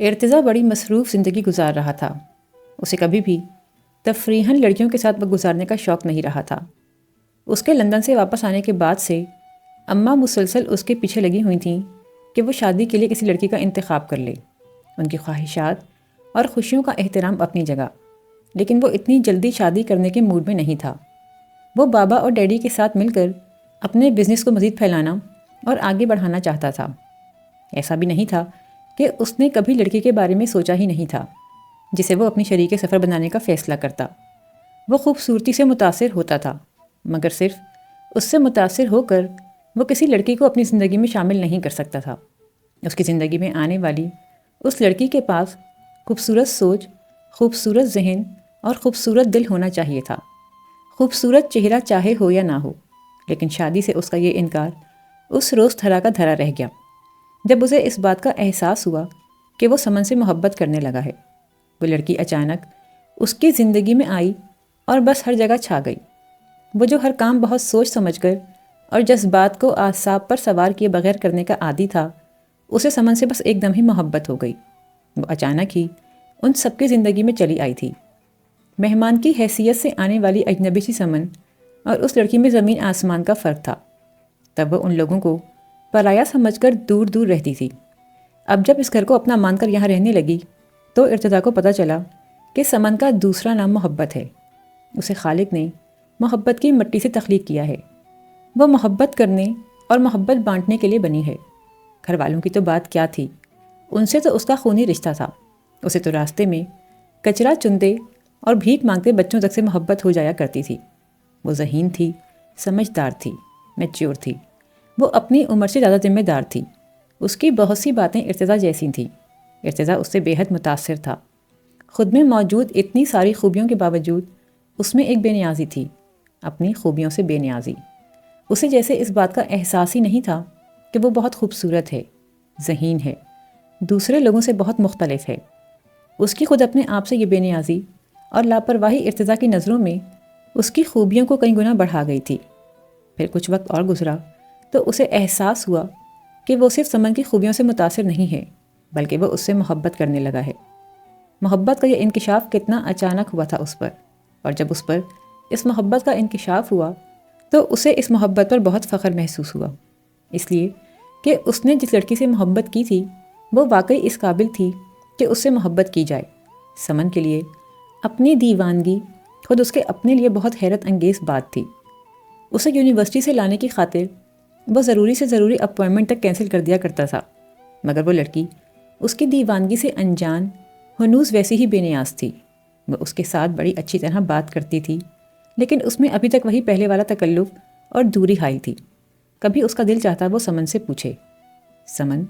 ارتضیٰ بڑی مصروف زندگی گزار رہا تھا۔ اسے کبھی بھی تفریحاً لڑکیوں کے ساتھ وقت گزارنے کا شوق نہیں رہا تھا۔ اس کے لندن سے واپس آنے کے بعد سے اماں مسلسل اس کے پیچھے لگی ہوئی تھیں کہ وہ شادی کے لیے کسی لڑکی کا انتخاب کر لے۔ ان کی خواہشات اور خوشیوں کا احترام اپنی جگہ، لیکن وہ اتنی جلدی شادی کرنے کے موڈ میں نہیں تھا۔ وہ بابا اور ڈیڈی کے ساتھ مل کر اپنے بزنس کو مزید پھیلانا اور آگے بڑھانا چاہتا تھا۔ ایسا بھی نہیں تھا کہ اس نے کبھی لڑکی کے بارے میں سوچا ہی نہیں تھا جسے وہ اپنی شریک سفر بنانے کا فیصلہ کرتا۔ وہ خوبصورتی سے متاثر ہوتا تھا، مگر صرف اس سے متاثر ہو کر وہ کسی لڑکی کو اپنی زندگی میں شامل نہیں کر سکتا تھا۔ اس کی زندگی میں آنے والی اس لڑکی کے پاس خوبصورت سوچ، خوبصورت ذہن اور خوبصورت دل ہونا چاہیے تھا۔ خوبصورت چہرہ چاہے ہو یا نہ ہو، لیکن شادی سے اس کا یہ انکار اس روز دھرا کا دھرا رہ گیا جب اسے اس بات کا احساس ہوا کہ وہ سمن سے محبت کرنے لگا ہے۔ وہ لڑکی اچانک اس کی زندگی میں آئی اور بس ہر جگہ چھا گئی۔ وہ جو ہر کام بہت سوچ سمجھ کر اور جذبات کو اعصاب پر سوار کیے بغیر کرنے کا عادی تھا، اسے سمن سے بس ایک دم ہی محبت ہو گئی۔ وہ اچانک ہی ان سب کی زندگی میں چلی آئی تھی۔ مہمان کی حیثیت سے آنے والی اجنبی سی سمن اور اس لڑکی میں زمین آسمان کا فرق تھا۔ تب وہ ان لوگوں کو پرایا سمجھ کر دور دور رہتی تھی۔ اب جب اس گھر کو اپنا مان کر یہاں رہنے لگی تو ارتضیٰ کو پتہ چلا کہ سمن کا دوسرا نام محبت ہے۔ اسے خالق نے محبت کی مٹی سے تخلیق کیا ہے۔ وہ محبت کرنے اور محبت بانٹنے کے لیے بنی ہے۔ گھر والوں کی تو بات کیا تھی، ان سے تو اس کا خونی رشتہ تھا۔ اسے تو راستے میں کچرا چنتے اور بھیک مانگتے بچوں تک سے محبت ہو جایا کرتی تھی۔ وہ ذہین تھی، سمجھدار تھی، میچور تھی۔ وہ اپنی عمر سے زیادہ ذمہ دار تھی۔ اس کی بہت سی باتیں ارتضیٰ جیسی تھیں۔ ارتضیٰ اس سے بے حد متاثر تھا۔ خود میں موجود اتنی ساری خوبیوں کے باوجود اس میں ایک بے نیازی تھی، اپنی خوبیوں سے بے نیازی۔ اسے جیسے اس بات کا احساس ہی نہیں تھا کہ وہ بہت خوبصورت ہے، ذہین ہے، دوسرے لوگوں سے بہت مختلف ہے۔ اس کی خود اپنے آپ سے یہ بے نیازی اور لاپرواہی ارتضیٰ کی نظروں میں اس کی خوبیوں کو کئی گنا بڑھا گئی تھی۔ پھر کچھ وقت اور گزرا تو اسے احساس ہوا کہ وہ صرف سمن کی خوبیوں سے متاثر نہیں ہے، بلکہ وہ اس سے محبت کرنے لگا ہے۔ محبت کا یہ انکشاف کتنا اچانک ہوا تھا اس پر، اور جب اس پر اس محبت کا انکشاف ہوا تو اسے اس محبت پر بہت فخر محسوس ہوا، اس لیے کہ اس نے جس لڑکی سے محبت کی تھی وہ واقعی اس قابل تھی کہ اس سے محبت کی جائے۔ سمن کے لیے اپنی دیوانگی خود اس کے اپنے لیے بہت حیرت انگیز بات تھی۔ اسے یونیورسٹی سے لانے کی خاطر وہ ضروری سے ضروری اپوائنٹمنٹ تک کینسل کر دیا کرتا تھا، مگر وہ لڑکی اس کی دیوانگی سے انجان ہنوز ویسی ہی بے نیاز تھی۔ وہ اس کے ساتھ بڑی اچھی طرح بات کرتی تھی، لیکن اس میں ابھی تک وہی پہلے والا تکلف اور دوری حائل تھی۔ کبھی اس کا دل چاہتا وہ سمن سے پوچھے، سمن،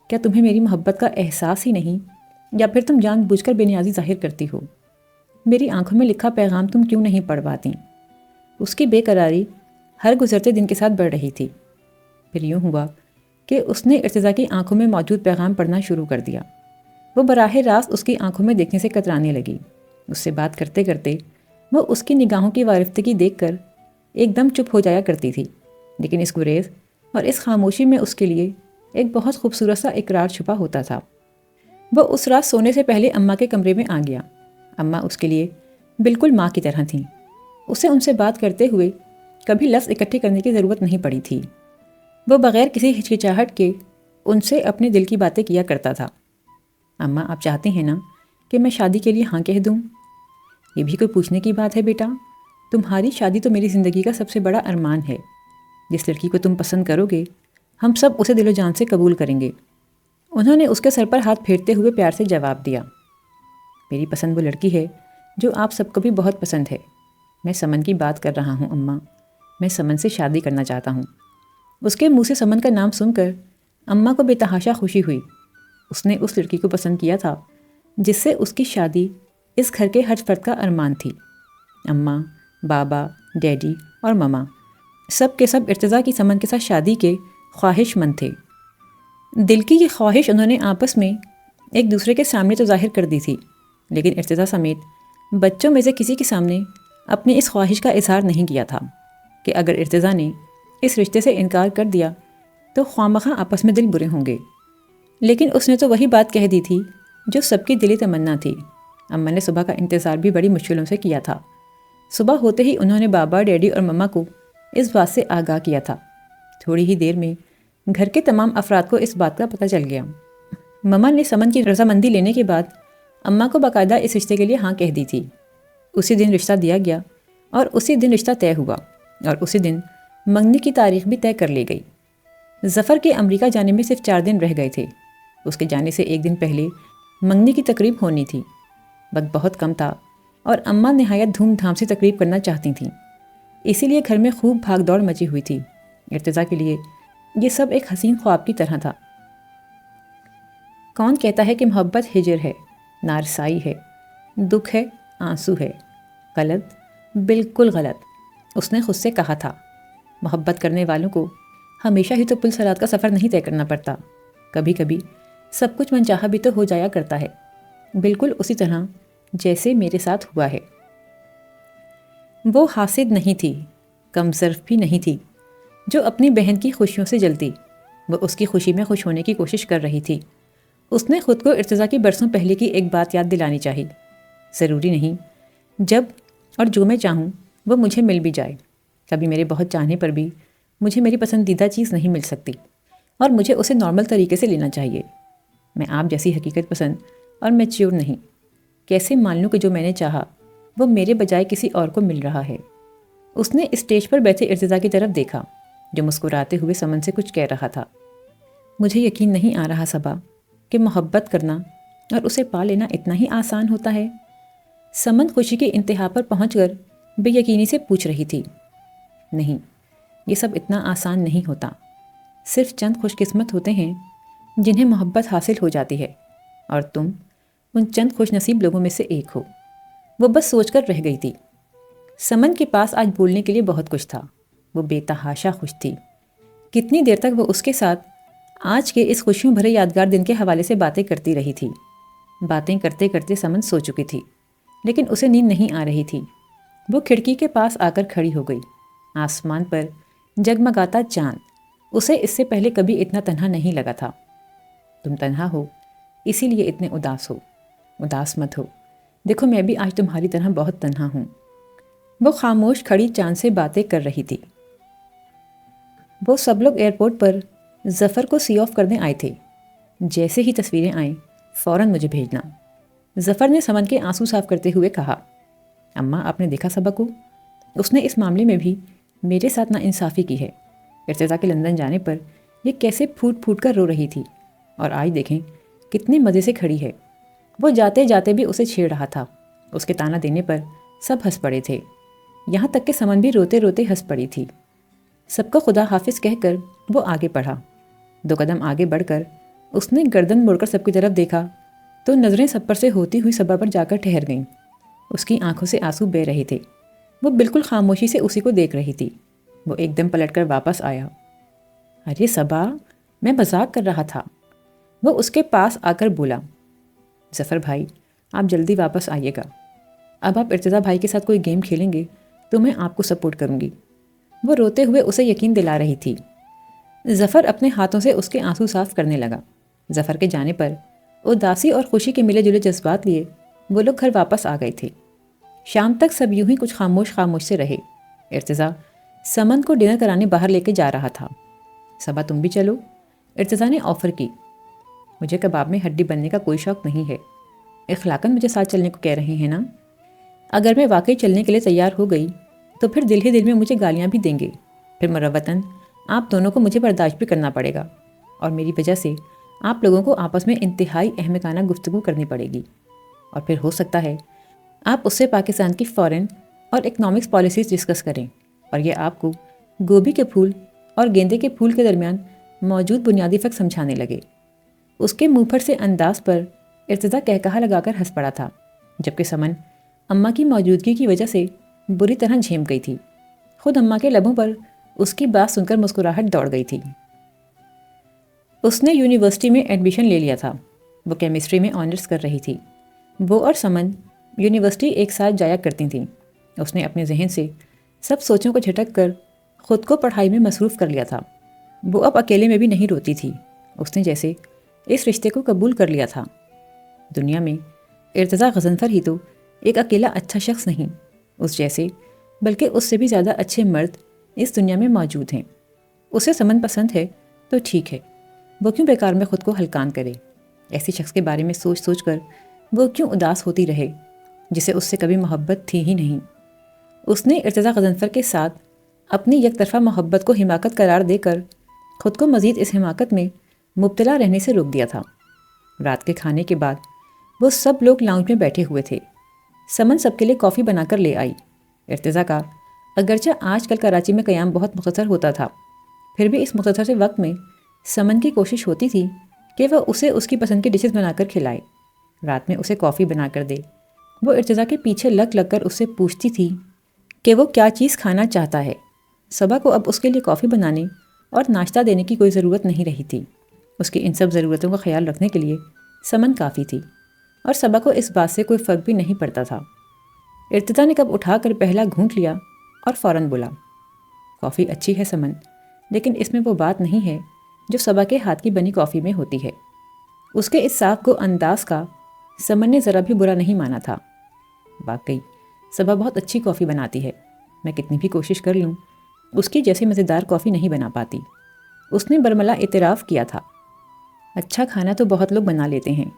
کیا تمہیں میری محبت کا احساس ہی نہیں، یا پھر تم جان بوجھ کر بے نیازی ظاہر کرتی ہو؟ میری آنکھوں میں لکھا پیغام تم کیوں نہیں پڑھ پاتی؟ اس کی بے قراری ہر گزرتے دن کے ساتھ بڑھ رہی تھی۔ پھر یوں ہوا کہ اس نے ارتضیٰ کی آنکھوں میں موجود پیغام پڑھنا شروع کر دیا۔ وہ براہ راست اس کی آنکھوں میں دیکھنے سے کترانے لگی۔ اس سے بات کرتے کرتے وہ اس کی نگاہوں کی وارفتگی دیکھ کر ایک دم چپ ہو جایا کرتی تھی، لیکن اس گریز اور اس خاموشی میں اس کے لیے ایک بہت خوبصورت سا اقرار چھپا ہوتا تھا۔ وہ اس رات سونے سے پہلے اماں کے کمرے میں آ گیا۔ اماں اس کے لیے بالکل ماں کی طرح تھیں۔ اسے ان سے بات کرتے ہوئے کبھی لفظ اکٹھے کرنے کی ضرورت نہیں پڑی تھی۔ وہ بغیر کسی ہچکچاہٹ کے ان سے اپنے دل کی باتیں کیا کرتا تھا۔ اماں، آپ چاہتے ہیں نا کہ میں شادی کے لیے ہاں کہہ دوں؟ یہ بھی کوئی پوچھنے کی بات ہے بیٹا؟ تمہاری شادی تو میری زندگی کا سب سے بڑا ارمان ہے۔ جس لڑکی کو تم پسند کرو گے ہم سب اسے دل و جان سے قبول کریں گے۔ انہوں نے اس کے سر پر ہاتھ پھیرتے ہوئے پیار سے جواب دیا، میری پسند وہ لڑکی ہے جو آپ سب کو بھی بہت پسند ہے۔ میں سمن کی بات کر رہا ہوں اماں، میں سمن سے شادی کرنا چاہتا ہوں۔ اس کے منہ سے سمن کا نام سن کر اماں کو بے تحاشا خوشی ہوئی۔ اس نے اس لڑکی کو پسند کیا تھا جس سے اس کی شادی اس گھر کے ہر فرد کا ارمان تھی۔ اماں، بابا، ڈیڈی اور مما سب کے سب ارتضیٰ کی سمن کے ساتھ شادی کے خواہش مند تھے۔ دل کی یہ خواہش انہوں نے آپس میں ایک دوسرے کے سامنے تو ظاہر کر دی تھی، لیکن ارتضیٰ سمیت بچوں میں سے کسی کے سامنے اپنی اس خواہش کا اظہار نہیں کیا تھا کہ اگر ارتضیٰ نے اس رشتے سے انکار کر دیا تو خواہ مخواہ آپس میں دل برے ہوں گے۔ لیکن اس نے تو وہی بات کہہ دی تھی جو سب کی دلی تمنا تھی۔ اماں نے صبح کا انتظار بھی بڑی مشکلوں سے کیا تھا۔ صبح ہوتے ہی انہوں نے بابا، ڈیڈی اور مما کو اس بات سے آگاہ کیا تھا۔ تھوڑی ہی دیر میں گھر کے تمام افراد کو اس بات کا پتہ چل گیا۔ مما نے سمن کی رضامندی لینے کے بعد اماں کو باقاعدہ اس رشتے کے لیے ہاں کہہ دی تھی۔ اسی دن رشتہ دیا گیا اور اسی دن رشتہ طے ہوا اور اسی دن منگنی کی تاریخ بھی طے کر لی گئی۔ ظفر کے امریکہ جانے میں صرف 4 دن رہ گئے تھے۔ اس کے جانے سے 1 دن پہلے منگنی کی تقریب ہونی تھی۔ وقت بہت کم تھا اور اماں نہایت دھوم دھام سے تقریب کرنا چاہتی تھیں، اسی لیے گھر میں خوب بھاگ دوڑ مچی ہوئی تھی۔ ارتضیٰ کے لیے یہ سب ایک حسین خواب کی طرح تھا۔ کون کہتا ہے کہ محبت ہجر ہے، نارسائی ہے، دکھ ہے، آنسو ہے؟ غلط، بالکل غلط۔ اس نے خود سے کہا تھا، محبت کرنے والوں کو ہمیشہ ہی تو پل صراط کا سفر نہیں طے کرنا پڑتا، کبھی کبھی سب کچھ منچاہا بھی تو ہو جایا کرتا ہے، بالکل اسی طرح جیسے میرے ساتھ ہوا ہے۔ وہ حاسد نہیں تھی، کم ظرف بھی نہیں تھی جو اپنی بہن کی خوشیوں سے جلتی۔ وہ اس کی خوشی میں خوش ہونے کی کوشش کر رہی تھی۔ اس نے خود کو ارتضیٰ کی برسوں پہلے کی ایک بات یاد دلانی چاہی، ضروری نہیں جب اور جو میں چاہوں وہ مجھے مل بھی جائے۔ کبھی میرے بہت چاہنے پر بھی مجھے میری پسندیدہ چیز نہیں مل سکتی اور مجھے اسے نارمل طریقے سے لینا چاہیے۔ میں آپ جیسی حقیقت پسند اور میچیور نہیں۔ کیسے مان لوں کہ جو میں نے چاہا وہ میرے بجائے کسی اور کو مل رہا ہے؟ اس نے اسٹیج پر بیٹھے ارتضیٰ کی طرف دیکھا جو مسکراتے ہوئے سمن سے کچھ کہہ رہا تھا۔ مجھے یقین نہیں آ رہا صبا کہ محبت کرنا اور اسے پا لینا اتنا ہی آسان ہوتا ہے۔ سمن خوشی کے انتہا پر پہنچ کر بے یقینی سے پوچھ رہی تھی۔ نہیں، یہ سب اتنا آسان نہیں ہوتا۔ صرف چند خوش قسمت ہوتے ہیں جنہیں محبت حاصل ہو جاتی ہے، اور تم ان چند خوش نصیب لوگوں میں سے ایک ہو۔ وہ بس سوچ کر رہ گئی تھی۔ سمن کے پاس آج بولنے کے لیے بہت کچھ تھا۔ وہ بے تحاشا خوش تھی۔ کتنی دیر تک وہ اس کے ساتھ آج کے اس خوشیوں بھرے یادگار دن کے حوالے سے باتیں کرتی رہی تھی۔ باتیں کرتے کرتے سمن سو چکی تھی، لیکن اسے نیند نہیں آ رہی تھی۔ وہ کھڑکی کے پاس آ کر کھڑی ہو گئی۔ آسمان پر جگمگاتا چاند اسے اس سے پہلے کبھی اتنا تنہا نہیں لگا تھا۔ تم تنہا ہو، اسی لیے اتنے اداس ہو۔ اداس مت ہو، دیکھو میں بھی آج تمہاری طرح بہت تنہا ہوں۔ وہ خاموش کھڑی چاند سے باتیں کر رہی تھی۔ وہ سب لوگ ایئرپورٹ پر ظفر کو سی آف کرنے آئے تھے۔ جیسے ہی تصویریں آئیں فوراً مجھے بھیجنا۔ ظفر نے سمن کے آنسو صاف کرتے ہوئے کہا۔ اماں، آپ نے دیکھا صبا کو؟ اس نے اس معاملے میں بھی میرے ساتھ ناانصافی کی ہے۔ ارتضیٰ کے لندن جانے پر یہ کیسے پھوٹ پھوٹ کر رو رہی تھی، اور آج دیکھیں کتنے مزے سے کھڑی ہے۔ وہ جاتے جاتے بھی اسے چھیڑ رہا تھا۔ اس کے تانا دینے پر سب ہنس پڑے تھے، یہاں تک کہ سمن بھی روتے روتے ہنس پڑی تھی۔ سب کو خدا حافظ کہہ کر وہ آگے بڑھا۔ 2 قدم آگے بڑھ کر اس نے گردن موڑ کر سب کی طرف دیکھا تو نظریں سب پر سے ہوتی ہوئی صبا پر جا کر ٹھہر گئیں۔ اس کی آنکھوں سے آنسو بہہ رہے تھے۔ وہ بالکل خاموشی سے اسی کو دیکھ رہی تھی۔ وہ ایک دم پلٹ کر واپس آیا۔ ارے صبا، میں مذاق کر رہا تھا۔ وہ اس کے پاس آ کر بولا۔ ظفر بھائی، آپ جلدی واپس آئیے گا۔ اب آپ ارتضیٰ بھائی کے ساتھ کوئی گیم کھیلیں گے تو میں آپ کو سپورٹ کروں گی۔ وہ روتے ہوئے اسے یقین دلا رہی تھی۔ ظفر اپنے ہاتھوں سے اس کے آنسو صاف کرنے لگا۔ ظفر کے جانے پر اداسی اور خوشی کے ملے جلے جذبات لیے وہ لوگ گھر واپس آ گئے تھے۔ شام تک سب یوں ہی کچھ خاموش خاموش سے رہے۔ ارتضیٰ سمن کو ڈنر کرانے باہر لے کے جا رہا تھا۔ صبا تم بھی چلو، ارتضیٰ نے آفر کی۔ مجھے کباب میں ہڈی بننے کا کوئی شوق نہیں ہے۔ اخلاقاً مجھے ساتھ چلنے کو کہہ رہے ہیں نا؟ اگر میں واقعی چلنے کے لیے تیار ہو گئی تو پھر دل ہی دل میں مجھے گالیاں بھی دیں گے، پھر مروتاً آپ دونوں کو مجھے برداشت بھی کرنا پڑے گا، اور میری وجہ سے آپ لوگوں کو آپس میں انتہائی احمقانہ گفتگو کرنی پڑے گی، اور پھر ہو سکتا ہے آپ اس سے پاکستان کی فارن اور اکنامکس پالیسیز ڈسکس کریں، اور یہ آپ کو گوبھی کے پھول اور گیندے کے پھول کے درمیان موجود بنیادی فرق سمجھانے لگے۔ اس کے منہ پھٹ سے انداز پر ارتضیٰ کہا لگا کر ہنس پڑا تھا، جبکہ سمن اماں کی موجودگی کی وجہ سے بری طرح جھیم گئی تھی۔ خود اماں کے لبوں پر اس کی بات سن کر مسکراہٹ دوڑ گئی تھی۔ اس نے یونیورسٹی میں ایڈمیشن لے لیا تھا۔ وہ کیمسٹری میں آنرس کر رہی تھی۔ وہ اور سمن یونیورسٹی ایک ساتھ جایا کرتی تھیں۔ اس نے اپنے ذہن سے سب سوچوں کو جھٹک کر خود کو پڑھائی میں مصروف کر لیا تھا۔ وہ اب اکیلے میں بھی نہیں روتی تھی۔ اس نے جیسے اس رشتے کو قبول کر لیا تھا۔ دنیا میں ارتضیٰ غضنفر ہی تو ایک اکیلا اچھا شخص نہیں، اس جیسے بلکہ اس سے بھی زیادہ اچھے مرد اس دنیا میں موجود ہیں۔ اسے سمن پسند ہے تو ٹھیک ہے، وہ کیوں بیکار میں خود کو ہلکان کرے؟ ایسے شخص کے بارے میں سوچ سوچ کر وہ کیوں اداس ہوتی رہے جسے اس سے کبھی محبت تھی ہی نہیں۔ اس نے ارتضیٰ غضنفر کے ساتھ اپنی یک طرفہ محبت کو حماقت قرار دے کر خود کو مزید اس حماقت میں مبتلا رہنے سے روک دیا تھا۔ رات کے کھانے کے بعد وہ سب لوگ لاؤنج میں بیٹھے ہوئے تھے۔ سمن سب کے لیے کافی بنا کر لے آئی۔ ارتضیٰ کا اگرچہ آج کل کراچی میں قیام بہت مختصر ہوتا تھا، پھر بھی اس مختصر سے وقت میں سمن کی کوشش ہوتی تھی کہ وہ اسے اس کی پسند کی ڈشز بنا کر کھلائے، رات میں اسے کافی بنا کر دے۔ وہ ارتضیٰ کے پیچھے لگ لگ کر اس سے پوچھتی تھی کہ وہ کیا چیز کھانا چاہتا ہے۔ صبا کو اب اس کے لیے کافی بنانے اور ناشتہ دینے کی کوئی ضرورت نہیں رہی تھی۔ اس کی ان سب ضرورتوں کا خیال رکھنے کے لیے سمن کافی تھی، اور صبا کو اس بات سے کوئی فرق بھی نہیں پڑتا تھا۔ ارتضیٰ نے کب اٹھا کر پہلا گھونٹ لیا اور فوراً بولا، کافی اچھی ہے سمن، لیکن اس میں وہ بات نہیں ہے جو صبا کے ہاتھ کی بنی کافی میں ہوتی ہے۔ اس کے اس صاف کو انداز کا سمن نے ذرا بھی برا نہیں مانا تھا۔ واقعی صبا بہت اچھی کافی بناتی ہے، میں کتنی بھی کوشش کر لوں اس کی جیسی مزیدار کافی نہیں بنا پاتی، اس نے برملا اعتراف کیا تھا۔ اچھا کھانا تو بہت لوگ بنا لیتے ہیں،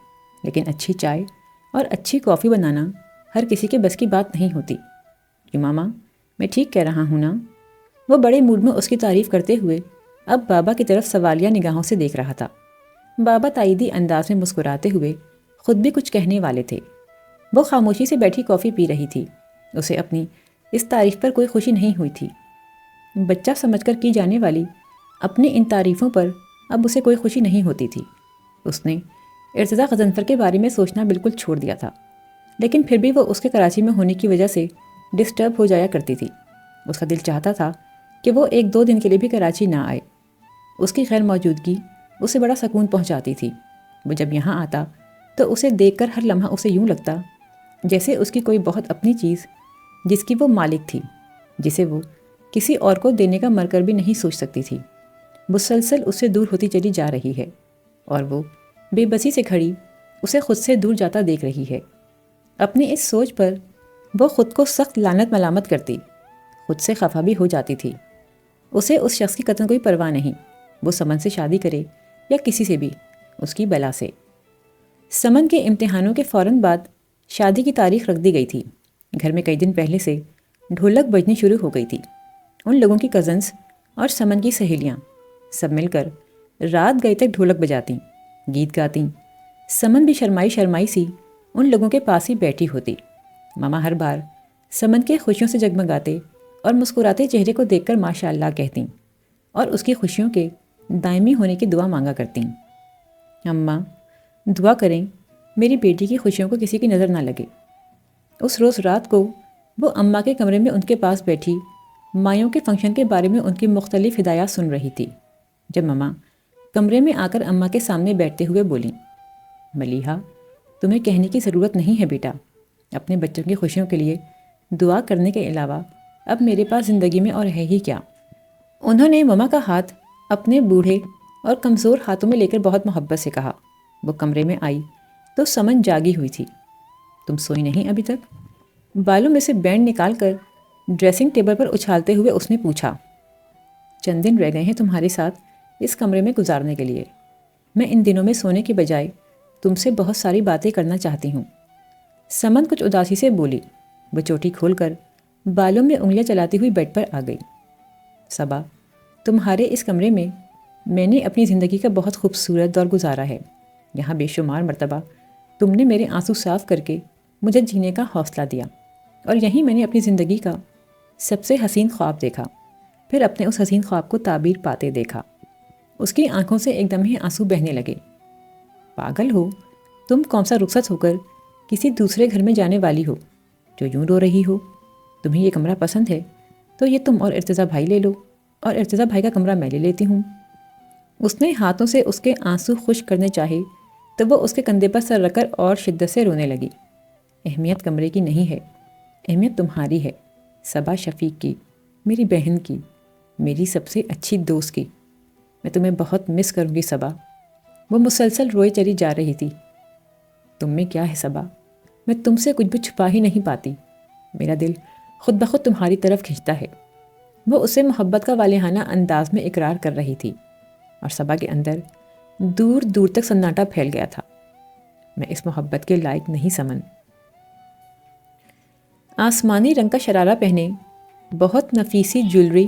لیکن اچھی چائے اور اچھی کافی بنانا ہر کسی کے بس کی بات نہیں ہوتی۔ کیوں ماما، میں ٹھیک کہہ رہا ہوں نا؟ وہ بڑے موڈ میں اس کی تعریف کرتے ہوئے اب بابا کی طرف سوالیہ نگاہوں سے دیکھ رہا تھا۔ بابا تائیدی انداز میں مسکراتے ہوئے خود بھی کچھ کہنے والے تھے۔ وہ خاموشی سے بیٹھی کافی پی رہی تھی، اسے اپنی اس تعریف پر کوئی خوشی نہیں ہوئی تھی۔ بچہ سمجھ کر کی جانے والی اپنی ان تعریفوں پر اب اسے کوئی خوشی نہیں ہوتی تھی۔ اس نے ارتضیٰ غضنفر کے بارے میں سوچنا بالکل چھوڑ دیا تھا، لیکن پھر بھی وہ اس کے کراچی میں ہونے کی وجہ سے ڈسٹرب ہو جایا کرتی تھی۔ اس کا دل چاہتا تھا کہ وہ 1-2 دن کے لیے بھی کراچی نہ آئے۔ اس کی غیر موجودگی اسے بڑا سکون پہنچاتی تھی۔ وہ جب یہاں آتا تو اسے دیکھ کر ہر لمحہ اسے یوں لگتا جیسے اس کی کوئی بہت اپنی چیز جس کی وہ مالک تھی، جسے وہ کسی اور کو دینے کا مر کر بھی نہیں سوچ سکتی تھی، مسلسل اس سے دور ہوتی چلی جا رہی ہے، اور وہ بے بسی سے کھڑی اسے خود سے دور جاتا دیکھ رہی ہے۔ اپنی اس سوچ پر وہ خود کو سخت لعنت ملامت کرتی، خود سے خفا بھی ہو جاتی تھی۔ اسے اس شخص کی قطعاً کوئی پرواہ نہیں، وہ سمن سے شادی کرے یا کسی سے بھی، اس کی بلا سے۔ سمن کے امتحانوں کے فوراً بعد شادی کی تاریخ رکھ دی گئی تھی۔ گھر میں کئی دن پہلے سے ڈھولک بجنی شروع ہو گئی تھی۔ ان لوگوں کی کزنس اور سمن کی سہیلیاں سب مل کر رات گئے تک ڈھولک بجاتیں، گیت گاتیں۔ سمن بھی شرمائی شرمائی سی ان لوگوں کے پاس ہی بیٹھی ہوتی۔ ماما ہر بار سمن کے خوشیوں سے جگمگاتے اور مسکراتے چہرے کو دیکھ کر ماشاء اللہ کہتیں، اور اس کی خوشیوں کے دائمی ہونے کی دعا مانگا کرتیں۔ اماں دعا کریں میری بیٹی کی خوشیوں کو کسی کی نظر نہ لگے۔ اس روز رات کو وہ اماں کے کمرے میں ان کے پاس بیٹھی مایوں کے فنکشن کے بارے میں ان کی مختلف ہدایات سن رہی تھی، جب ماما کمرے میں آ کر اماں کے سامنے بیٹھتے ہوئے بولیں، ملیحہ تمہیں کہنے کی ضرورت نہیں ہے بیٹا، اپنے بچوں کی خوشیوں کے لیے دعا کرنے کے علاوہ اب میرے پاس زندگی میں اور ہے ہی کیا۔ انہوں نے ماما کا ہاتھ اپنے بوڑھے اور کمزور ہاتھوں میں لے کر بہت محبت سے کہا۔ وہ کمرے میں آئی تو سمن جاگی ہوئی تھی۔ تم سوئی نہیں ابھی تک؟ بالوں میں سے بینڈ نکال کر ڈریسنگ ٹیبل پر اچھالتے ہوئے اس نے پوچھا۔ چند دن رہ گئے ہیں تمہارے ساتھ اس کمرے میں گزارنے کے لیے، میں ان دنوں میں سونے کے بجائے تم سے بہت ساری باتیں کرنا چاہتی ہوں۔ سمن کچھ اداسی سے بولی۔ وہ چوٹی کھول کر بالوں میں انگلیاں چلاتی ہوئی بیڈ پر آ گئی۔ صبا تمہارے اس کمرے میں میں نے اپنی زندگی کا بہت خوبصورت دور گزارا ہے، یہاں بے شمار مرتبہ تم نے میرے آنسو صاف کر کے مجھے جینے کا حوصلہ دیا، اور یہیں میں نے اپنی زندگی کا سب سے حسین خواب دیکھا، پھر اپنے اس حسین خواب کو تعبیر پاتے دیکھا۔ اس کی آنکھوں سے ایک دم ہی آنسو بہنے لگے۔ پاگل ہو تم، کون سا رخصت ہو کر کسی دوسرے گھر میں جانے والی ہو جو یوں رو رہی ہو؟ تمہیں یہ کمرہ پسند ہے تو یہ تم اور ارتضیٰ بھائی لے لو، اور ارتضیٰ بھائی کا کمرہ میں لے لیتی ہوں۔ اس نے ہاتھوں سے اس کے آنسو خشک کرنے چاہے تو وہ اس کے کندھے پر سر رکھ کر اور شدت سے رونے لگی۔ اہمیت کمرے کی نہیں ہے، اہمیت تمہاری ہے، صبا شفیق کی، میری بہن کی، میری سب سے اچھی دوست کی۔ میں تمہیں بہت مس کروں گی صبا۔ وہ مسلسل روئے چلی جا رہی تھی۔ تم میں کیا ہے صبا، میں تم سے کچھ بھی چھپا ہی نہیں پاتی، میرا دل خود بخود تمہاری طرف کھنچتا ہے۔ وہ اسے محبت کا والہانہ انداز میں اقرار کر رہی تھی، اور صبا کے اندر دور دور تک سناٹا پھیل گیا تھا۔ میں اس محبت کے لائق نہیں سمن۔ آسمانی رنگ کا شرارہ پہنے، بہت نفیسی جویلری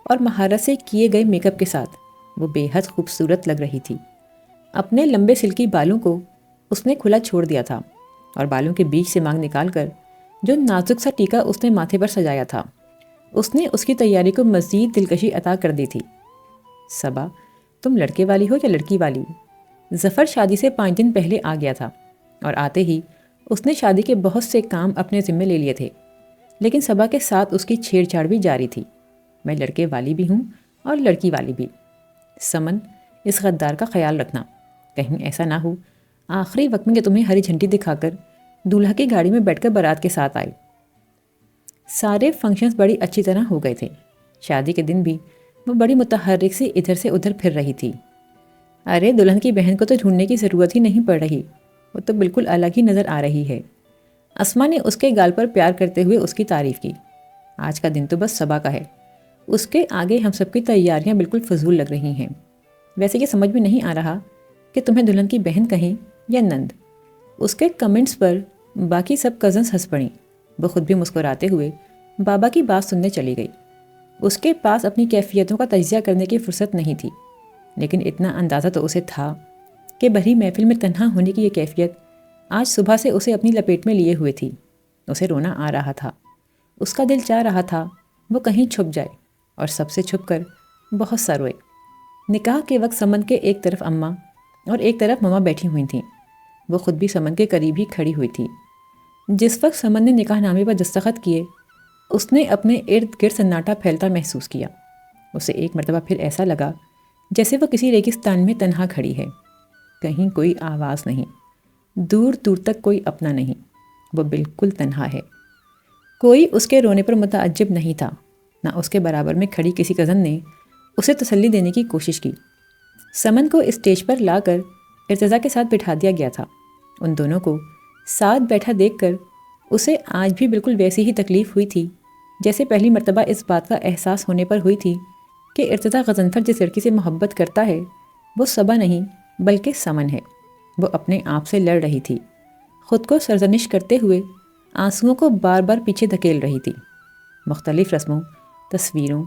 اور مہارت سے کیے گئے میک اپ کے ساتھ وہ بے حد خوبصورت لگ رہی تھی۔ اپنے لمبے سلکی بالوں کو اس نے کھلا چھوڑ دیا تھا، اور بالوں کے بیچ سے مانگ نکال کر جو نازک سا ٹیکا اس نے ماتھے پر سجایا تھا، اس نے اس کی تیاری کو مزید دلکشی عطا کر دی تھی۔ صبا، تم لڑکے والی ہو یا لڑکی والی؟ ظفر شادی سے 5 دن پہلے آ گیا تھا، اور آتے ہی اس نے شادی کے بہت سے کام اپنے ذمے لے لیے تھے، لیکن صبا کے ساتھ اس کی چھیڑ چھاڑ بھی جاری تھی۔ میں لڑکے والی بھی ہوں اور لڑکی والی بھی۔ سمن، اس غدار کا خیال رکھنا، کہیں ایسا نہ ہو آخری وقت میں کہ تمہیں ہری جھنڈی دکھا کر دولہا کی گاڑی میں بیٹھ کر بارات کے ساتھ آئے۔ سارے فنکشنز بڑی اچھی طرح ہو گئے تھے۔ شادی کے دن بھی وہ بڑی متحرک سی ادھر سے ادھر پھر رہی تھی۔ ارے دلہن کی بہن کو تو ڈھونڈنے کی ضرورت ہی نہیں پڑ رہی، وہ تو بالکل الگ ہی نظر آ رہی ہے۔ اسما نے اس کے گال پر پیار کرتے ہوئے اس کی تعریف کی۔ آج کا دن تو بس صبا کا ہے، اس کے آگے ہم سب کی تیاریاں بالکل فضول لگ رہی ہیں۔ ویسے یہ سمجھ میں نہیں آ رہا کہ تمہیں دلہن کی بہن کہیں یا نند۔ اس کے کمنٹس پر باقی سب کزنس ہنس پڑیں۔ وہ خود بھی مسکراتے ہوئے بابا کی بات سننے چلی گئی۔ اس کے پاس اپنی کیفیتوں کا تجزیہ کرنے کی فرصت نہیں تھی، لیکن اتنا اندازہ تو اسے تھا کہ بھری محفل میں تنہا ہونے کی یہ کیفیت آج صبح سے اسے اپنی لپیٹ میں لیے ہوئے تھی۔ اسے رونا آ رہا تھا، اس کا دل چاہ رہا تھا وہ کہیں چھپ جائے اور سب سے چھپ کر بہت سا روئے۔ نکاح کے وقت سمن کے ایک طرف اماں اور ایک طرف مما بیٹھی ہوئی تھیں۔ وہ خود بھی سمن کے قریب ہی کھڑی ہوئی تھی۔ جس وقت سمن نے نکاح نامے پر دستخط کیے، اس نے اپنے ارد گرد سناٹا پھیلتا محسوس کیا۔ اسے ایک مرتبہ پھر ایسا لگا جیسے وہ کسی ریگستان میں تنہا کھڑی ہے، کہیں کوئی آواز نہیں، دور دور تک کوئی اپنا نہیں، وہ بالکل تنہا ہے۔ کوئی اس کے رونے پر متعجب نہیں تھا، نہ اس کے برابر میں کھڑی کسی کزن نے اسے تسلی دینے کی کوشش کی۔ سمن کو اسٹیج پر لا کر ارتضیٰ کے ساتھ بٹھا دیا گیا تھا۔ ان دونوں کو ساتھ بیٹھا دیکھ کر اسے آج بھی بالکل ویسی ہی تکلیف ہوئی تھی جیسے پہلی مرتبہ اس بات کا احساس ہونے پر ہوئی تھی کہ ارتضیٰ غضنفر جس لڑکی سے محبت کرتا ہے وہ صبا نہیں بلکہ سمن ہے۔ وہ اپنے آپ سے لڑ رہی تھی، خود کو سرزنش کرتے ہوئے آنسوؤں کو بار بار پیچھے دھکیل رہی تھی۔ مختلف رسموں، تصویروں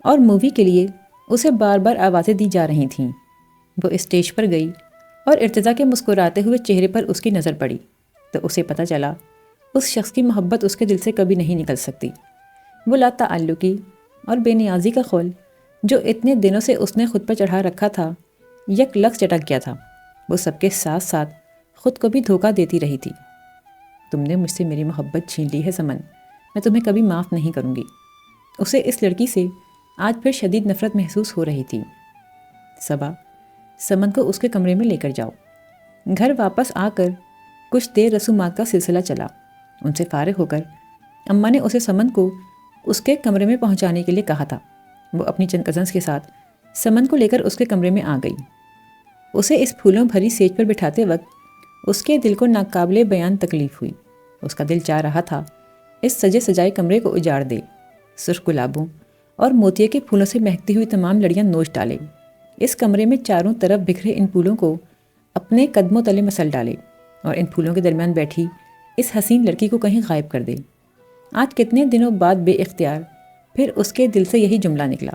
اور مووی کے لیے اسے بار بار آوازیں دی جا رہی تھیں۔ وہ اسٹیج پر گئی اور ارتضیٰ کے مسکراتے ہوئے چہرے پر اس کی نظر پڑی تو اسے پتہ چلا اس شخص کی محبت اس کے دل سے کبھی نہیں نکل سکتی۔ وہ لا تعلقی اور بے نیازی کا خول جو اتنے دنوں سے اس نے خود پر چڑھا رکھا تھا، یک لفظ چٹک گیا تھا۔ وہ سب کے ساتھ ساتھ خود کو بھی دھوکہ دیتی رہی تھی۔ تم نے مجھ سے میری محبت چھین لی ہے سمن، میں تمہیں کبھی معاف نہیں کروں گی۔ اسے اس لڑکی سے آج پھر شدید نفرت محسوس ہو رہی تھی۔ صبا، سمن کو اس کے کمرے میں لے کر جاؤ۔ گھر واپس آ کر کچھ دیر رسومات کا سلسلہ چلا۔ ان سے فارغ ہو کر اماں نے اسے سمن کو اس کے کمرے میں پہنچانے کے لیے کہا تھا۔ وہ اپنی چند کزنس کے ساتھ سمن کو لے کر اس کے کمرے میں آ گئی۔ اسے اس پھولوں بھری سیج پر بٹھاتے وقت اس کے دل کو ناقابل بیان تکلیف ہوئی۔ اس کا دل چاہ رہا تھا اس سجے سجائے کمرے کو اجاڑ دے، سرخ گلابوں اور موتیے کے پھولوں سے مہکتی ہوئی تمام لڑیاں نوچ ڈالے، اس کمرے میں چاروں طرف بکھرے ان پھولوں کو اپنے قدموں تلے مسل ڈالے اور ان پھولوں کے درمیان بیٹھی اس حسین لڑکی کو کہیں غائب کر دے۔ آج کتنے دنوں بعد بے اختیار پھر اس کے دل سے یہی جملہ نکلا،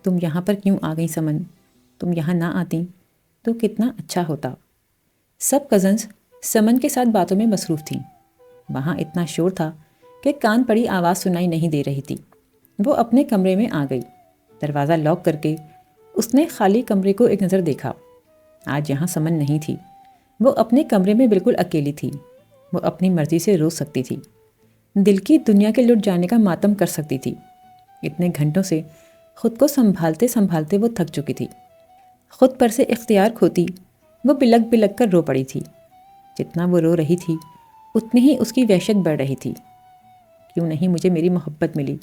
تم یہاں پر کیوں آ گئی سمن؟ تم یہاں نہ آتی تو کتنا اچھا ہوتا۔ سب کزنس سمن کے ساتھ باتوں میں مصروف تھیں۔ وہاں اتنا شور تھا کہ کان پڑی آواز سنائی نہیں دے رہی تھی۔ وہ اپنے کمرے میں آ گئی۔ دروازہ لاک کر کے اس نے خالی کمرے کو ایک نظر دیکھا۔ آج یہاں سمن نہیں تھی، وہ اپنے کمرے میں بالکل اکیلی تھی۔ وہ اپنی مرضی سے رو سکتی تھی، دل کی دنیا کے لٹ جانے کا ماتم کر سکتی تھی۔ اتنے گھنٹوں سے خود کو سنبھالتے سنبھالتے وہ تھک چکی تھی۔ خود پر سے اختیار کھوتی وہ بلک بلک کر رو پڑی تھی۔ جتنا وہ رو رہی تھی اتنی ہی اس کی وحشت بڑھ رہی تھی۔ کیوں نہیں مجھے میری محبت ملی؟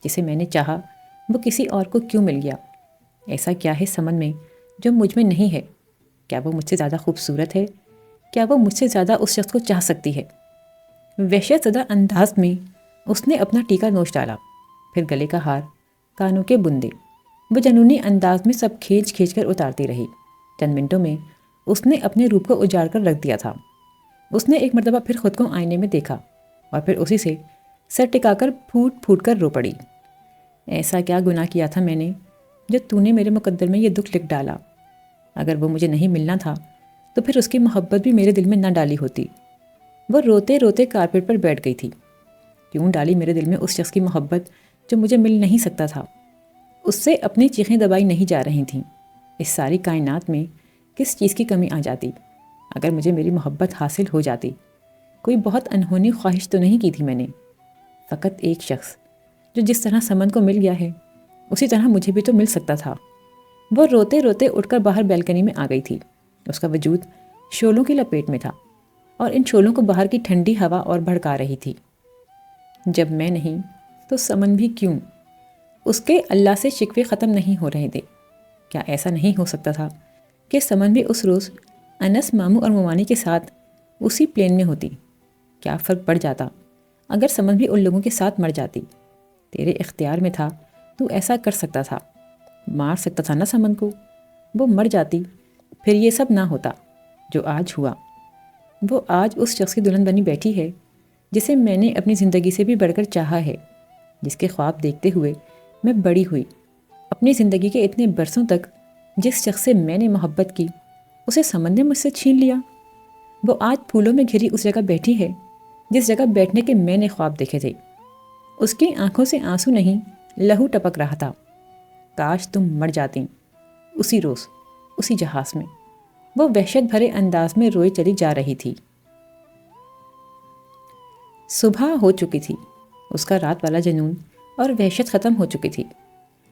جسے میں نے چاہا وہ کسی اور کو کیوں مل گیا؟ ایسا کیا ہے سمن میں جو مجھ میں نہیں ہے؟ کیا وہ مجھ سے زیادہ خوبصورت ہے؟ کیا وہ مجھ سے زیادہ اس شخص کو چاہ سکتی ہے؟ وحشت زدہ انداز میں اس نے اپنا ٹیکا نوچ ڈالا، پھر گلے کا ہار، کانوں کے بندے وہ جنونی انداز میں سب کھینچ کھینچ کر اتارتی رہی۔ چند منٹوں میں اس نے اپنے روپ کو اجاڑ کر رکھ دیا تھا۔ اس نے ایک مرتبہ پھر خود کو آئینے میں دیکھا اور پھر اسی سے سر ٹکا کر پھوٹ پھوٹ کر رو پڑی۔ ایسا کیا گناہ کیا تھا میں نے جو تو نے میرے مقدر میں یہ دکھ لکھ ڈالا؟ اگر وہ مجھے نہیں ملنا تھا تو پھر اس کی محبت بھی میرے دل میں نہ ڈالی ہوتی۔ وہ روتے روتے کارپیٹ پر بیٹھ گئی تھی۔ کیوں ڈالی میرے دل میں اس شخص کی محبت جو مجھے مل نہیں سکتا تھا؟ اس سے اپنی چیخیں دبائی نہیں جا رہی تھیں۔ اس ساری کائنات میں کس چیز کی کمی آ جاتی اگر مجھے میری محبت حاصل ہو جاتی؟ کوئی بہت انہونی خواہش تو نہیں کی تھی میں نے، فقط ایک شخص جو جس طرح سمن کو مل گیا ہے اسی طرح مجھے بھی تو مل سکتا تھا۔ وہ روتے روتے اٹھ کر باہر بیلکنی میں آ گئی تھی۔ اس کا وجود شعلوں کی لپیٹ میں تھا اور ان شعلوں کو باہر کی ٹھنڈی ہوا اور بھڑکا رہی تھی۔ جب میں نہیں تو سمن بھی کیوں؟ اس کے اللہ سے شکوے ختم نہیں ہو رہے تھے۔ کیا ایسا نہیں ہو سکتا تھا کہ سمن بھی اس روز انس، ماموں اور مومانی کے ساتھ اسی پلین میں ہوتی؟ کیا فرق پڑ جاتا اگر سمن بھی ان لوگوں کے ساتھ مر جاتی؟ تیرے اختیار میں تھا، تو ایسا کر سکتا تھا، مار سکتا تھا نا سمن کو۔ وہ مر جاتی پھر یہ سب نہ ہوتا جو آج ہوا۔ وہ آج اس شخص کی دلہن بنی بیٹھی ہے جسے میں نے اپنی زندگی سے بھی بڑھ کر چاہا ہے، جس کے خواب دیکھتے ہوئے میں بڑی ہوئی۔ اپنی زندگی کے اتنے برسوں تک جس شخص سے میں نے محبت کی اسے سمن نے مجھ سے چھین لیا۔ وہ آج پھولوں میں گھری اس جگہ بیٹھی ہے جس جگہ بیٹھنے کے میں نے خواب دیکھے تھے۔ اس کی آنکھوں سے آنسو نہیں، لہو ٹپک رہا تھا۔ کاش تم مر جاتی اسی روز، اسی جہاز میں۔ وہ وحشت بھرے انداز میں روئے چلی جا رہی تھی۔ صبح ہو چکی تھی۔ اس کا رات والا جنون اور وحشت ختم ہو چکی تھی۔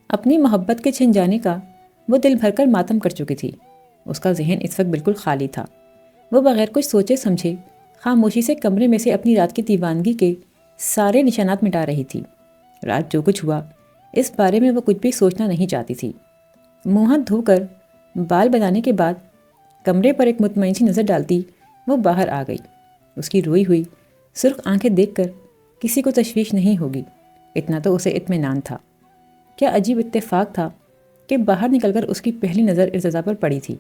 اپنی محبت کے چھن جانے کا وہ دل بھر کر ماتم کر چکی تھی۔ اس کا ذہن اس وقت بالکل خالی تھا۔ وہ بغیر کچھ سوچے سمجھے خاموشی سے کمرے میں سے اپنی رات کی دیوانگی کے سارے نشانات مٹا رہی تھی۔ رات جو کچھ ہوا اس بارے میں وہ کچھ بھی سوچنا نہیں چاہتی تھی۔ منہ ہاتھ دھو کر بال بنانے کے بعد کمرے پر ایک مطمئن سی نظر ڈالتی وہ باہر آ گئی۔ اس کی روئی ہوئی سرخ آنکھیں دیکھ کر کسی کو تشویش نہیں ہوگی، اتنا تو اسے اطمینان تھا۔ کیا عجیب اتفاق تھا کہ باہر نکل کر اس کی پہلی نظر ارتضیٰ پر پڑی تھی۔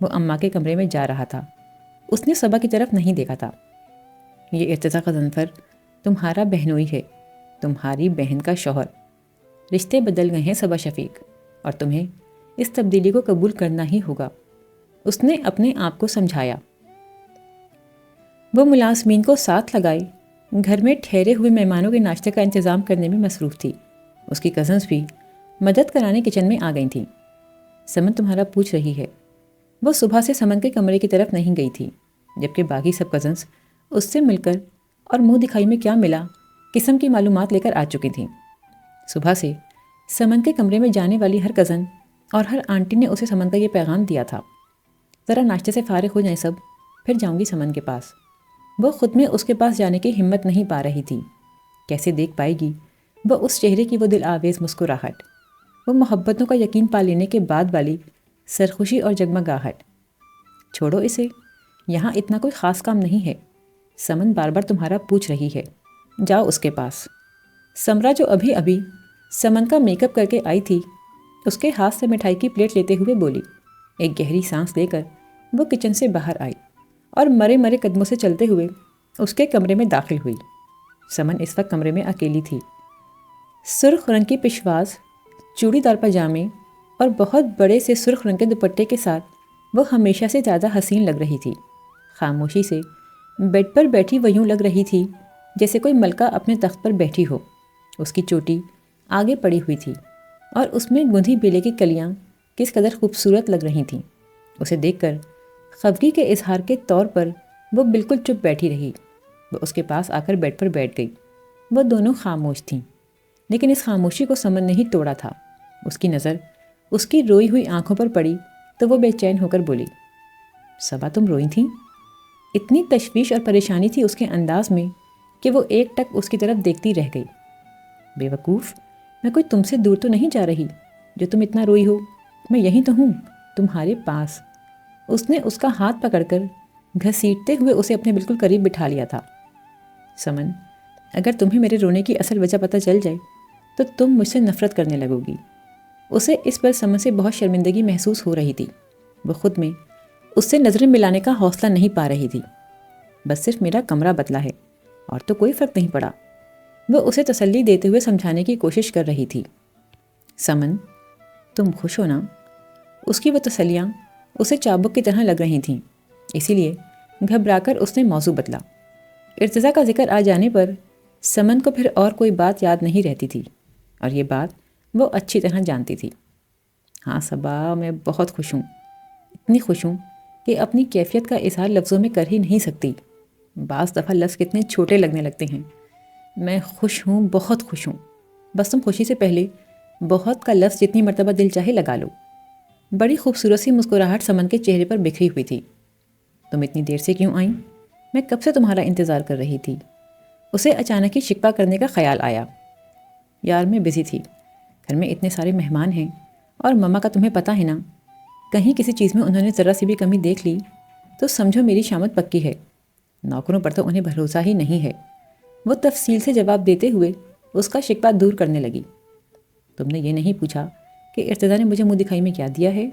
وہ اماں کے کمرے میں جا رہا تھا۔ اس نے صبا کی طرف نہیں دیکھا تھا۔ یہ ارتضیٰ غضنفر تمہارا بہنوئی ہے، تمہاری بہن کا شوہر۔ رشتے بدل گئے ہیں صبا شفیق، اور تمہیں اس تبدیلی کو قبول کرنا ہی ہوگا، اس نے اپنے آپ کو سمجھایا۔ وہ ملازمین کو ساتھ لگائے گھر میں ٹھہرے ہوئے مہمانوں کے ناشتے کا انتظام کرنے میں مصروف تھی۔ اس کی کزنس بھی مدد کرانے کچن میں آ گئی تھیں۔ سمن تمہارا پوچھ رہی ہے۔ وہ صبح سے سمن کے کمرے کی طرف نہیں گئی تھی، جبکہ باقی سب کزنس اس سے مل کر اور منہ دکھائی میں کیا ملا قسم کی معلومات لے کر آ چکی تھیں۔ صبح سے سمن کے کمرے میں جانے والی ہر کزن اور ہر آنٹی نے اسے سمن کا یہ پیغام دیا تھا، ذرا ناشتے سے فارغ ہو جائیں سب، پھر جاؤں گی سمن کے پاس۔ وہ خود میں اس کے پاس جانے کی ہمت نہیں پا رہی تھی۔ کیسے دیکھ پائے گی وہ اس چہرے کی وہ دل آویز مسکراہٹ، وہ محبتوں کا یقین پا لینے کے بعد والی سرخوشی اور جگمگاہٹ۔ چھوڑو اسے، یہاں اتنا کوئی خاص کام نہیں ہے۔ سمن بار بار تمہارا پوچھ رہی ہے، جاؤ اس کے پاس۔ سمرا جو ابھی ابھی سمن کا میک اپ کر کے آئی تھی، اس کے ہاتھ سے مٹھائی کی پلیٹ لیتے ہوئے بولی۔ ایک گہری سانس لے کر وہ کچن سے باہر آئی اور مرے مرے قدموں سے چلتے ہوئے اس کے کمرے میں داخل ہوئی۔ سمن اس وقت کمرے میں اکیلی تھی۔ سرخ رنگ کی پشواز، چوڑی دار پاجامے اور بہت بڑے سے سرخ رنگ کے دوپٹے کے ساتھ وہ ہمیشہ سے زیادہ حسین لگ رہی تھی۔ خاموشی سے بیڈ پر بیٹھی وہ یوں لگ رہی تھی جیسے کوئی ملکہ اپنے تخت پر بیٹھی ہو۔ اس کی چوٹی آگے پڑی ہوئی تھی اور اس میں گندھی بیلے کی کلیاں کس قدر خوبصورت لگ رہی تھیں۔ اسے دیکھ کر خفگی کے اظہار کے طور پر وہ بالکل چپ بیٹھی رہی۔ وہ اس کے پاس آ کر بیڈ پر بیٹھ گئی۔ وہ دونوں خاموش تھیں، لیکن اس خاموشی کو سمن نہیں توڑا تھا۔ اس کی نظر اس کی روئی ہوئی آنکھوں پر پڑی تو وہ بے چین ہو کر بولی، صبا تم روئی تھیں؟ اتنی تشویش اور پریشانی تھی اس کے انداز میں کہ وہ ایک ٹک اس کی طرف دیکھتی رہ گئی۔ بے وقوف، میں کوئی تم سے دور تو نہیں جا رہی جو تم اتنا روئی ہو، میں یہیں تو ہوں تمہارے پاس۔ اس نے اس کا ہاتھ پکڑ کر گھسیٹتے ہوئے اسے اپنے بالکل قریب بٹھا لیا تھا۔ سمن، اگر تمہیں میرے رونے کی اصل وجہ پتہ چل جائے تو تم مجھ سے نفرت کرنے لگو گی۔ اسے اس پر سمن سے بہت شرمندگی محسوس ہو رہی تھی۔ وہ خود میں اس سے نظریں ملانے کا حوصلہ نہیں پا رہی تھی۔ بس صرف میرا کمرہ بدلا ہے اور تو کوئی فرق نہیں پڑا، وہ اسے تسلی دیتے ہوئے سمجھانے کی کوشش کر رہی تھی۔ سمن، تم خوش ہو نا؟ اس کی وہ تسلیاں اسے چابک کی طرح لگ رہی تھیں، اسی لیے گھبرا کر اس نے موضوع بدلا۔ ارتضیٰ کا ذکر آ جانے پر سمن کو پھر اور کوئی بات یاد نہیں رہتی تھی، اور یہ بات وہ اچھی طرح جانتی تھی۔ ہاں صبا، میں بہت خوش ہوں، اتنی خوش ہوں کہ اپنی کیفیت کا اظہار لفظوں میں کر ہی نہیں سکتی۔ بعض دفعہ لفظ کتنے چھوٹے لگنے لگتے ہیں۔ میں خوش ہوں، بہت خوش ہوں۔ بس تم خوشی سے پہلے بہت کا لفظ جتنی مرتبہ دل چاہے لگا لو۔ بڑی خوبصورت سی مسکراہٹ سمن کے چہرے پر بکھری ہوئی تھی۔ تم اتنی دیر سے کیوں آئیں؟ میں کب سے تمہارا انتظار کر رہی تھی۔ اسے اچانک ہی شکوہ کرنے کا خیال آیا۔ یار میں بزی تھی، گھر میں اتنے سارے مہمان ہیں، اور مما کا تمہیں پتہ ہے نا، کہیں کسی چیز میں انہوں نے ذرا سی بھی کمی دیکھ لی تو سمجھو میری شامت پکی ہے۔ نوکروں پر تو انہیں بھروسہ ہی نہیں ہے۔ وہ تفصیل سے جواب دیتے ہوئے اس کا شکوہ دور کرنے لگی۔ تم نے یہ نہیں پوچھا کہ ارتضیٰ نے مجھے منہ دکھائی میں کیا دیا ہے؟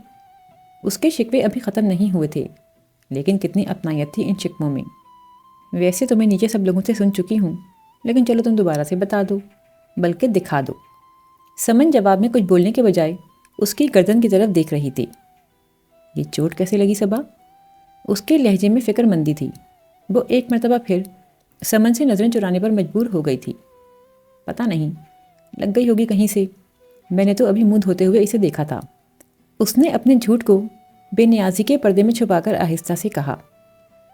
اس کے شکوے ابھی ختم نہیں ہوئے تھے، لیکن کتنی اپنائیت تھی ان شکووں میں۔ ویسے تو میں نیچے سب لوگوں سے سن چکی ہوں، لیکن چلو تم دوبارہ سے بتا دو، بلکہ دکھا دو۔ سمن جواب میں کچھ بولنے کے بجائے اس کی گردن کی طرف دیکھ رہی تھی۔ یہ چوٹ کیسے لگی صبا؟ اس کے لہجے میں فکر مندی تھی۔ وہ ایک مرتبہ پھر سمن سے نظریں چرانے پر مجبور ہو گئی تھی۔ پتہ نہیں، لگ گئی ہوگی کہیں سے، میں نے تو ابھی منہ دھوتے ہوئے اسے دیکھا تھا۔ اس نے اپنے جھوٹ کو بے نیازی کے پردے میں چھپا کر آہستہ سے کہا۔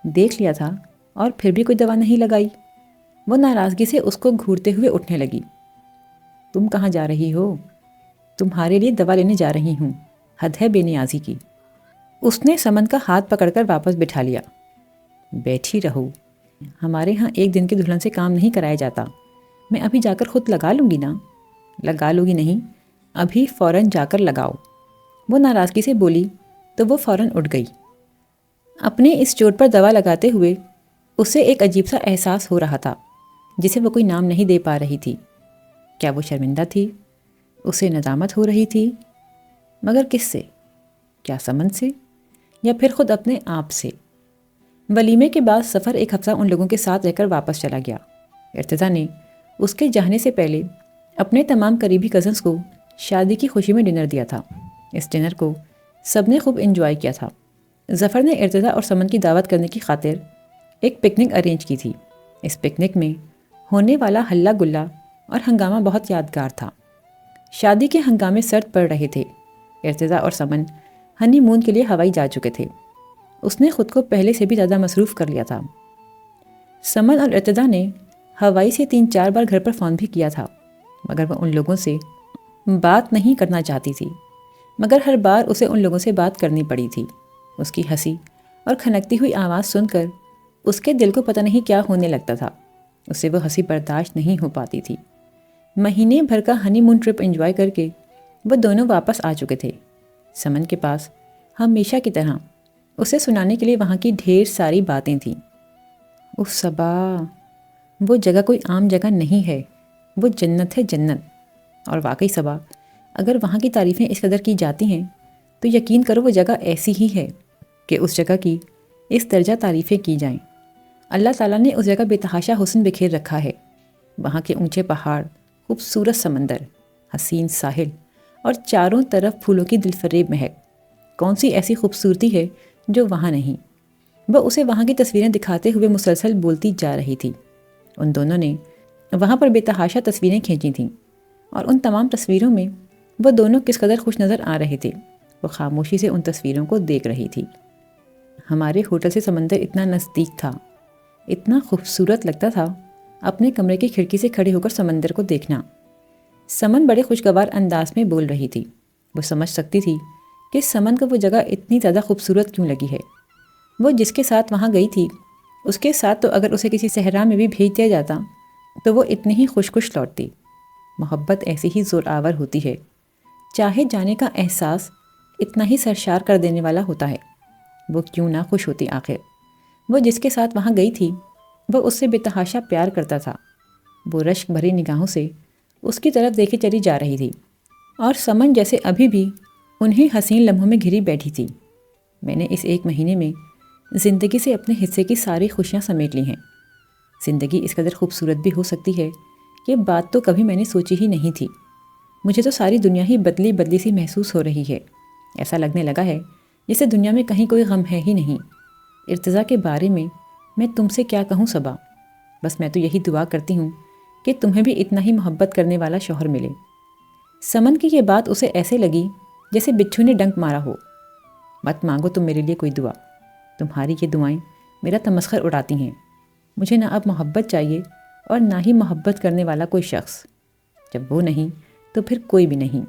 دیکھ لیا تھا اور پھر بھی کوئی دوا نہیں لگائی؟ وہ ناراضگی سے اس کو گھورتے ہوئے اٹھنے لگی۔ تم کہاں جا رہی ہو؟ تمہارے لیے دوا لینے جا رہی ہوں، حد ہے بے نیازی کی۔ اس نے سمن کا ہاتھ پکڑ کر واپس بٹھا لیا۔ بیٹھی رہو، ہمارے ہاں ایک دن کے دلہن سے کام نہیں کرایا جاتا۔ میں ابھی جا کر خود لگا لوں گی نا۔ لگا لوں گی نہیں، ابھی فوراً جا کر لگاؤ۔ وہ ناراضگی سے بولی تو وہ فوراً اٹھ گئی۔ اپنے اس چوٹ پر دوا لگاتے ہوئے اسے ایک عجیب سا احساس ہو رہا تھا جسے وہ کوئی نام نہیں دے پا رہی تھی۔ کیا وہ شرمندہ تھی؟ اسے ندامت ہو رہی تھی؟ مگر کس سے؟ کیا سمن سے، یا پھر خود اپنے آپ سے؟ ولیمے کے بعد سفر ایک ہفتہ ان لوگوں کے ساتھ رہ کر واپس چلا گیا۔ ارتضیٰ نے اس کے جانے سے پہلے اپنے تمام قریبی کزنس کو شادی کی خوشی میں ڈنر دیا تھا۔ اس ڈنر کو سب نے خوب انجوائے کیا تھا۔ ظفر نے ارتضیٰ اور سمن کی دعوت کرنے کی خاطر ایک پکنک ارینج کی تھی۔ اس پکنک میں ہونے والا ہلہ گلا اور ہنگامہ بہت یادگار تھا۔ شادی کے ہنگامے سرد پڑ رہے تھے۔ ارتضیٰ اور سمن ہنی مون کے لیے ہوائی جا چکے تھے۔ اس نے خود کو پہلے سے بھی زیادہ مصروف کر لیا تھا۔ سمن اور ارتضیٰ نے ہوائی سے 3-4 بار گھر پر فون بھی کیا تھا، مگر وہ ان لوگوں سے بات نہیں کرنا چاہتی تھی۔ مگر ہر بار اسے ان لوگوں سے بات کرنی پڑی تھی۔ اس کی ہنسی اور کھنکتی ہوئی آواز سن کر اس کے دل کو پتہ نہیں کیا ہونے لگتا تھا۔ اسے وہ ہنسی برداشت نہیں ہو پاتی تھی۔ مہینے بھر کا ہنی مون ٹرپ انجوائے کر کے وہ دونوں واپس آ چکے تھے۔ سمن کے پاس ہمیشہ کی طرح اسے سنانے کے لیے وہاں کی ڈھیر ساری باتیں تھیں۔ اف صبا، وہ جگہ کوئی عام جگہ نہیں ہے، وہ جنت ہے، جنت۔ اور واقعی صبا، اگر وہاں کی تعریفیں اس قدر کی جاتی ہیں تو یقین کرو وہ جگہ ایسی ہی ہے کہ اس جگہ کی اس درجہ تعریفیں کی جائیں۔ اللہ تعالیٰ نے اس جگہ بے تحاشا حسن بکھیر رکھا ہے۔ وہاں کے اونچے پہاڑ، خوبصورت سمندر، حسین ساحل اور چاروں طرف پھولوں کی دلفریب مہک، کون سی ایسی خوبصورتی ہے جو وہاں نہیں؟ وہ اسے وہاں کی تصویریں دکھاتے ہوئے مسلسل بولتی جا رہی تھی۔ ان دونوں نے وہاں پر بے تحاشا تصویریں کھینچی تھیں، اور ان تمام تصویروں میں وہ دونوں کس قدر خوش نظر آ رہے تھے۔ وہ خاموشی سے ان تصویروں کو دیکھ رہی تھی۔ ہمارے ہوٹل سے سمندر اتنا نزدیک تھا، اتنا خوبصورت لگتا تھا اپنے کمرے کی کھڑکی سے کھڑے ہو کر سمندر کو دیکھنا۔ سمن بڑے خوشگوار انداز میں بول رہی تھی۔ وہ سمجھ سکتی تھی کہ سمن کو وہ جگہ اتنی زیادہ خوبصورت کیوں لگی ہے۔ وہ جس کے ساتھ وہاں گئی تھی، اس کے ساتھ تو اگر اسے کسی صحرا میں بھی بھیج دیا جاتا تو وہ اتنی ہی خوش لوٹتی۔ محبت ایسی ہی زور آور ہوتی ہے، چاہے جانے کا احساس اتنا ہی سرشار کر دینے والا ہوتا ہے۔ وہ کیوں نہ خوش ہوتی آخر؟ وہ جس کے ساتھ وہاں گئی تھی وہ اس سے بے تحاشا پیار کرتا تھا۔ وہ رشک بھری نگاہوں سے اس کی طرف دیکھے چلی جا رہی تھی، اور سمن جیسے ابھی بھی انہیں حسین لمحوں میں گھری بیٹھی تھی۔ میں نے اس 1 مہینے میں زندگی سے اپنے حصے کی ساری خوشیاں سمیٹ لی ہیں۔ زندگی اس قدر خوبصورت بھی ہو سکتی ہے، یہ بات تو کبھی میں نے سوچی ہی نہیں تھی۔ مجھے تو ساری دنیا ہی بدلی بدلی سی محسوس ہو رہی ہے۔ ایسا لگنے لگا ہے جیسے دنیا میں کہیں کوئی غم ہے ہی نہیں۔ ارتضیٰ کے بارے میں تم سے کیا کہوں صبا؟ بس میں تو یہی دعا کرتی ہوں کہ تمہیں بھی اتنا ہی محبت کرنے والا شوہر ملے۔ سمن کی یہ بات اسے ایسے لگی جیسے بچھو نے ڈنک مارا ہو۔ مت مانگو تم میرے لیے کوئی دعا، تمہاری یہ دعائیں میرا تمسخر اڑاتی ہیں۔ مجھے نہ اب محبت چاہیے اور نہ ہی محبت کرنے والا کوئی شخص۔ جب وہ نہیں تو پھر کوئی بھی نہیں۔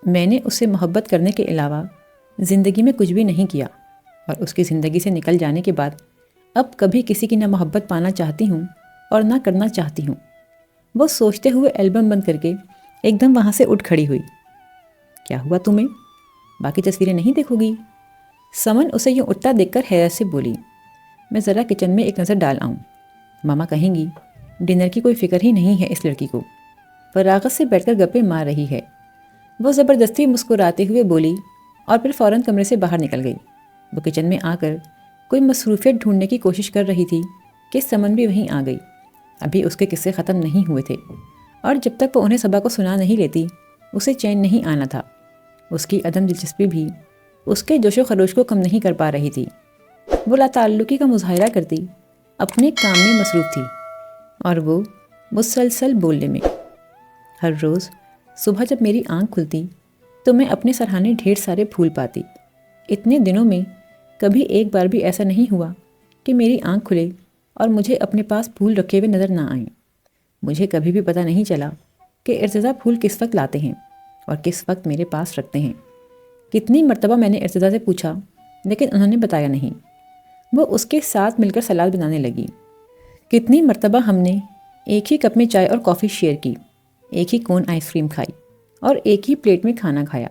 میں نے اس سے محبت کرنے کے علاوہ زندگی میں کچھ بھی نہیں کیا، اور اس کی زندگی سے نکل جانے کے بعد اب کبھی کسی کی نہ محبت پانا چاہتی ہوں اور نہ کرنا چاہتی ہوں۔ وہ سوچتے ہوئے البم بند کر کے ایک دم وہاں سے اٹھ کھڑی ہوئی۔ کیا ہوا تمہیں؟ باقی تصویریں نہیں دیکھو گی؟ سمن اسے یوں اٹھتا دیکھ کر حیرت سے بولی۔ میں ذرا کچن میں ایک نظر ڈال آؤں، ماما کہیں گی ڈنر کی کوئی فکر ہی نہیں ہے اس لڑکی کو، فراغت سے بیٹھ کر گپے مار رہی ہے۔ وہ زبردستی مسکراتے ہوئے بولی اور پھر فوراً کمرے سے باہر نکل گئی۔ وہ کچن میں آ کر کوئی مصروفیت ڈھونڈنے کی کوشش کر رہی تھی کہ سمن بھی وہیں آ گئی۔ ابھی اس کے قصے ختم نہیں ہوئے تھے، اور جب تک وہ انہیں صبا کو سنا نہیں لیتی اسے چین نہیں آنا تھا۔ اس کی عدم دلچسپی بھی اس کے جوش و خروش کو کم نہیں کر پا رہی تھی۔ وہ لا تعلقی کا مظاہرہ کرتی اپنے کام میں مصروف تھی، اور وہ مسلسل بولنے میں۔ ہر روز صبح جب میری آنکھ کھلتی تو میں اپنے سرہانے ڈھیر سارے پھول پاتی۔ اتنے دنوں میں کبھی ایک بار بھی ایسا نہیں ہوا کہ میری آنکھ کھلے اور مجھے اپنے پاس پھول رکھے ہوئے نظر نہ آئیں۔ مجھے کبھی بھی پتہ نہیں چلا کہ ارتضیٰ پھول کس وقت لاتے ہیں اور کس وقت میرے پاس رکھتے ہیں۔ کتنی مرتبہ میں نے ارتضیٰ سے پوچھا لیکن انہوں نے بتایا نہیں۔ وہ اس کے ساتھ مل کر سلاد بنانے لگی۔ کتنی مرتبہ ہم نے ایک ہی کپ میں چائے اور کافی شیئر کی، ایک ہی کون آئس کریم کھائی اور ایک ہی پلیٹ میں کھانا کھایا۔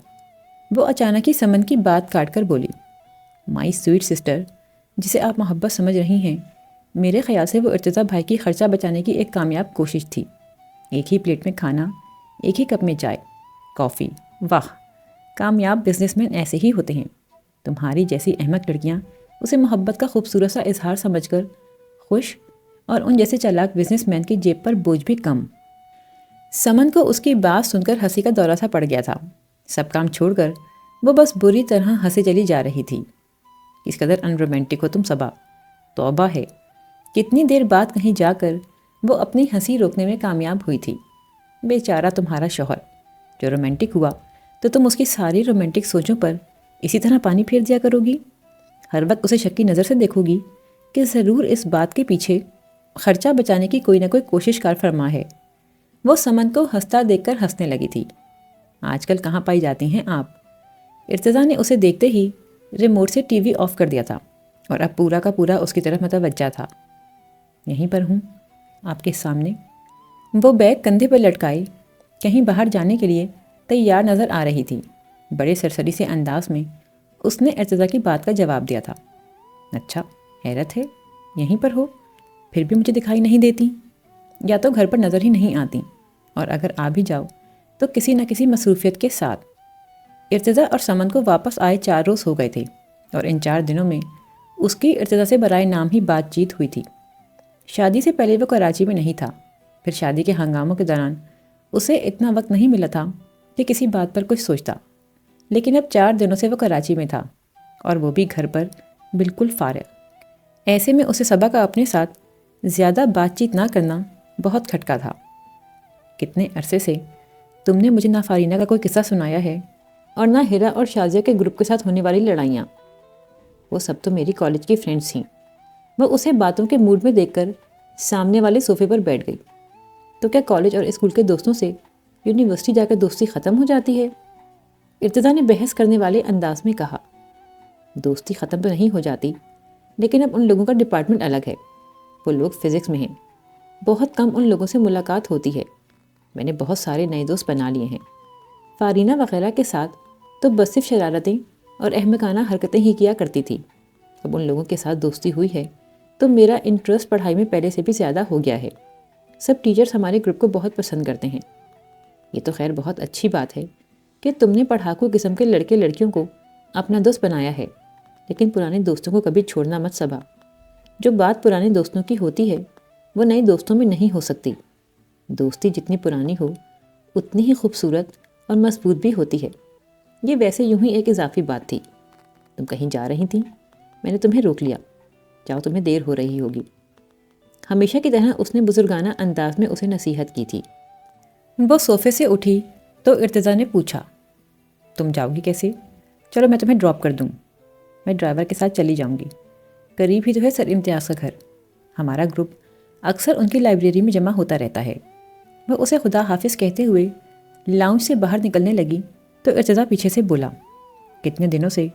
وہ اچانک ہی سمن کی بات کاٹ کر بولی، مائی سویٹ سسٹر، جسے آپ محبت سمجھ رہی ہیں، میرے خیال سے وہ ارتضیٰ بھائی کی خرچہ بچانے کی ایک کامیاب کوشش تھی۔ ایک ہی پلیٹ میں کھانا، ایک ہی کپ میں چائے، کافی۔ واہ، کامیاب بزنس مین ایسے ہی ہوتے ہیں۔ تمہاری جیسی احمق لڑکیاں اسے محبت کا خوبصورت سا اظہار سمجھ کر خوش، اور ان جیسے چالاک بزنس مین کی جیب پر بوجھ بھی کم۔ سمن کو اس کی بات سن کر ہنسی کا دورہ سا پڑ گیا تھا۔ سب کام چھوڑ کر وہ بس بری طرح ہنسے چلی جا رہی تھی۔ اس قدر ان رومانٹک ہو تم صبا، توبہ ہے۔ کتنی دیر بعد کہیں جا کر وہ اپنی ہنسی روکنے میں کامیاب ہوئی تھی۔ بیچارہ تمہارا شوہر، جو رومانٹک ہوا تو تم اس کی ساری رومانٹک سوچوں پر اسی طرح پانی پھیر دیا کرو گی۔ ہر وقت اسے شکی نظر سے دیکھو گی کہ ضرور اس بات کے پیچھے خرچہ بچانے کی کوئی نہ کوئی کوشش کار فرما ہے۔ وہ سمن کو ہنستا دیکھ کر ہنسنے لگی تھی۔ آج کل کہاں پائی جاتی ہیں آپ؟ ارتضیٰ نے اسے دیکھتے ہی ریموٹ سے ٹی وی آف کر دیا تھا، اور اب پورا کا پورا اس کی طرف متوجہ تھا۔ یہیں پر ہوں، آپ کے سامنے۔ وہ بیگ کندھے پر لٹکائے کہیں باہر جانے کے لیے تیار نظر آ رہی تھی۔ بڑے سرسری سے انداز میں اس نے ارتضیٰ کی بات کا جواب دیا تھا۔ اچھا، حیرت ہے، یہیں پر ہو، پھر بھی مجھے دکھائی نہیں دیتی، یا تو گھر پر نظر ہی نہیں آتی، اور اگر آ بھی جاؤ تو کسی نہ کسی مصروفیت کے ساتھ۔ ارتضیٰ اور سمن کو واپس آئے 4 روز ہو گئے تھے، اور ان 4 دنوں میں اس کی ارتضیٰ سے برائے نام ہی بات چیت ہوئی تھی۔ شادی سے پہلے وہ کراچی میں نہیں تھا، پھر شادی کے ہنگاموں کے دوران اسے اتنا وقت نہیں ملا تھا کہ کسی بات پر کچھ سوچتا، لیکن اب 4 دنوں سے وہ کراچی میں تھا، اور وہ بھی گھر پر بالکل فارغ۔ ایسے میں اسے صبا کا اپنے ساتھ زیادہ بات چیت نہ کرنا بہت کھٹکا تھا۔ کتنے عرصے سے تم نے مجھے نہ فارینہ کا کوئی قصہ سنایا ہے اور نہ ہیرا اور شازیہ کے گروپ کے ساتھ ہونے والی لڑائیاں۔ وہ سب تو میری کالج کی فرینڈس تھیں۔ وہ اسے باتوں کے موڈ میں دیکھ کر سامنے والے صوفے پر بیٹھ گئی۔ تو کیا کالج اور اسکول کے دوستوں سے یونیورسٹی جا کر دوستی ختم ہو جاتی ہے؟ ارتضیٰ نے بحث کرنے والے انداز میں کہا۔ دوستی ختم تو نہیں ہو جاتی، لیکن اب ان لوگوں کا ڈپارٹمنٹ الگ ہے۔ وہ لوگ فزکس میں ہیں، بہت کم ان لوگوں سے ملاقات ہوتی ہے۔ میں نے بہت سارے نئے دوست بنا لیے ہیں۔ فارینہ وغیرہ کے ساتھ تو بس صرف شرارتیں اور احمقانہ حرکتیں ہی کیا کرتی تھی۔ اب ان لوگوں کے ساتھ دوستی ہوئی ہے تو میرا انٹرسٹ پڑھائی میں پہلے سے بھی زیادہ ہو گیا ہے۔ سب ٹیچرز ہمارے گروپ کو بہت پسند کرتے ہیں۔ یہ تو خیر بہت اچھی بات ہے کہ تم نے پڑھاکو قسم کے لڑکے لڑکیوں کو اپنا دوست بنایا ہے، لیکن پرانے دوستوں کو کبھی چھوڑنا مت صبا۔ جو بات پرانے دوستوں کی ہوتی ہے وہ نئے دوستوں میں نہیں ہو سکتی۔ دوستی جتنی پرانی ہو اتنی ہی خوبصورت اور مضبوط بھی ہوتی ہے۔ یہ ویسے یوں ہی ایک اضافی بات تھی۔ تم کہیں جا رہی تھیں؟ میں نے تمہیں روک لیا۔ جاؤ، تمہیں دیر ہو رہی ہوگی۔ ہمیشہ کی طرح اس نے بزرگانہ انداز میں اسے نصیحت کی تھی۔ وہ صوفے سے اٹھی تو ارتضیٰ نے پوچھا، تم جاؤ گی کیسے؟ چلو میں تمہیں ڈراپ کر دوں۔ میں ڈرائیور کے ساتھ چلی جاؤں گی، قریب ہی تو ہے سر امتیاز کا گھر۔ ہمارا گروپ اکثر ان کی لائبریری میں جمع ہوتا رہتا ہے۔ وہ اسے خدا حافظ کہتے ہوئے لاؤنج سے باہر نکلنے لگی تو ارتضیٰ پیچھے سے بولا، کتنے دنوں سے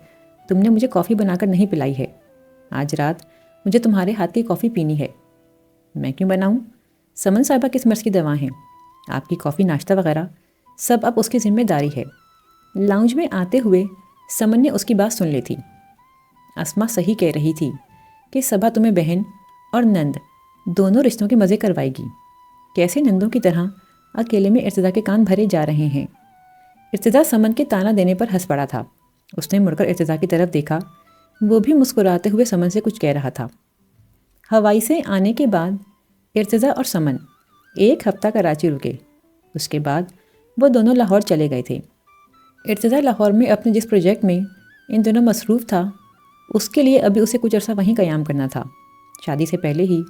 تم نے مجھے کافی بنا کر نہیں پلائی ہے۔ آج رات مجھے تمہارے ہاتھ کی کافی پینی ہے۔ میں کیوں بناؤں؟ سمن صاحبہ کس مرض کی دوا ہیں؟ آپ کی کافی ناشتہ وغیرہ سب اب اس کی ذمہ داری ہے۔ لاؤنج میں آتے ہوئے سمن نے اس کی بات سن لی تھی۔ اسما صحیح کہہ رہی تھی کہ صبا تمہیں بہن اور نند دونوں رشتوں کے مزے کروائے گی۔ کیسے نندوں کی طرح اکیلے میں ارتضیٰ کے کان بھرے جا رہے ہیں۔ ارتضیٰ سمن کے تانا دینے پر ہنس پڑا تھا۔ اس نے مڑ کر ارتضیٰ کی طرف دیکھا، وہ بھی مسکراتے ہوئے سمن سے کچھ کہہ رہا تھا۔ ہوائی سے آنے کے بعد ارتضیٰ اور سمن ایک ہفتہ کراچی رکے۔ اس کے بعد وہ دونوں لاہور چلے گئے تھے۔ ارتضیٰ لاہور میں اپنے جس پروجیکٹ میں ان دنوں مصروف تھا، اس کے لیے ابھی اسے کچھ عرصہ وہیں قیام کرنا تھا۔ شادی سے پہلے ہی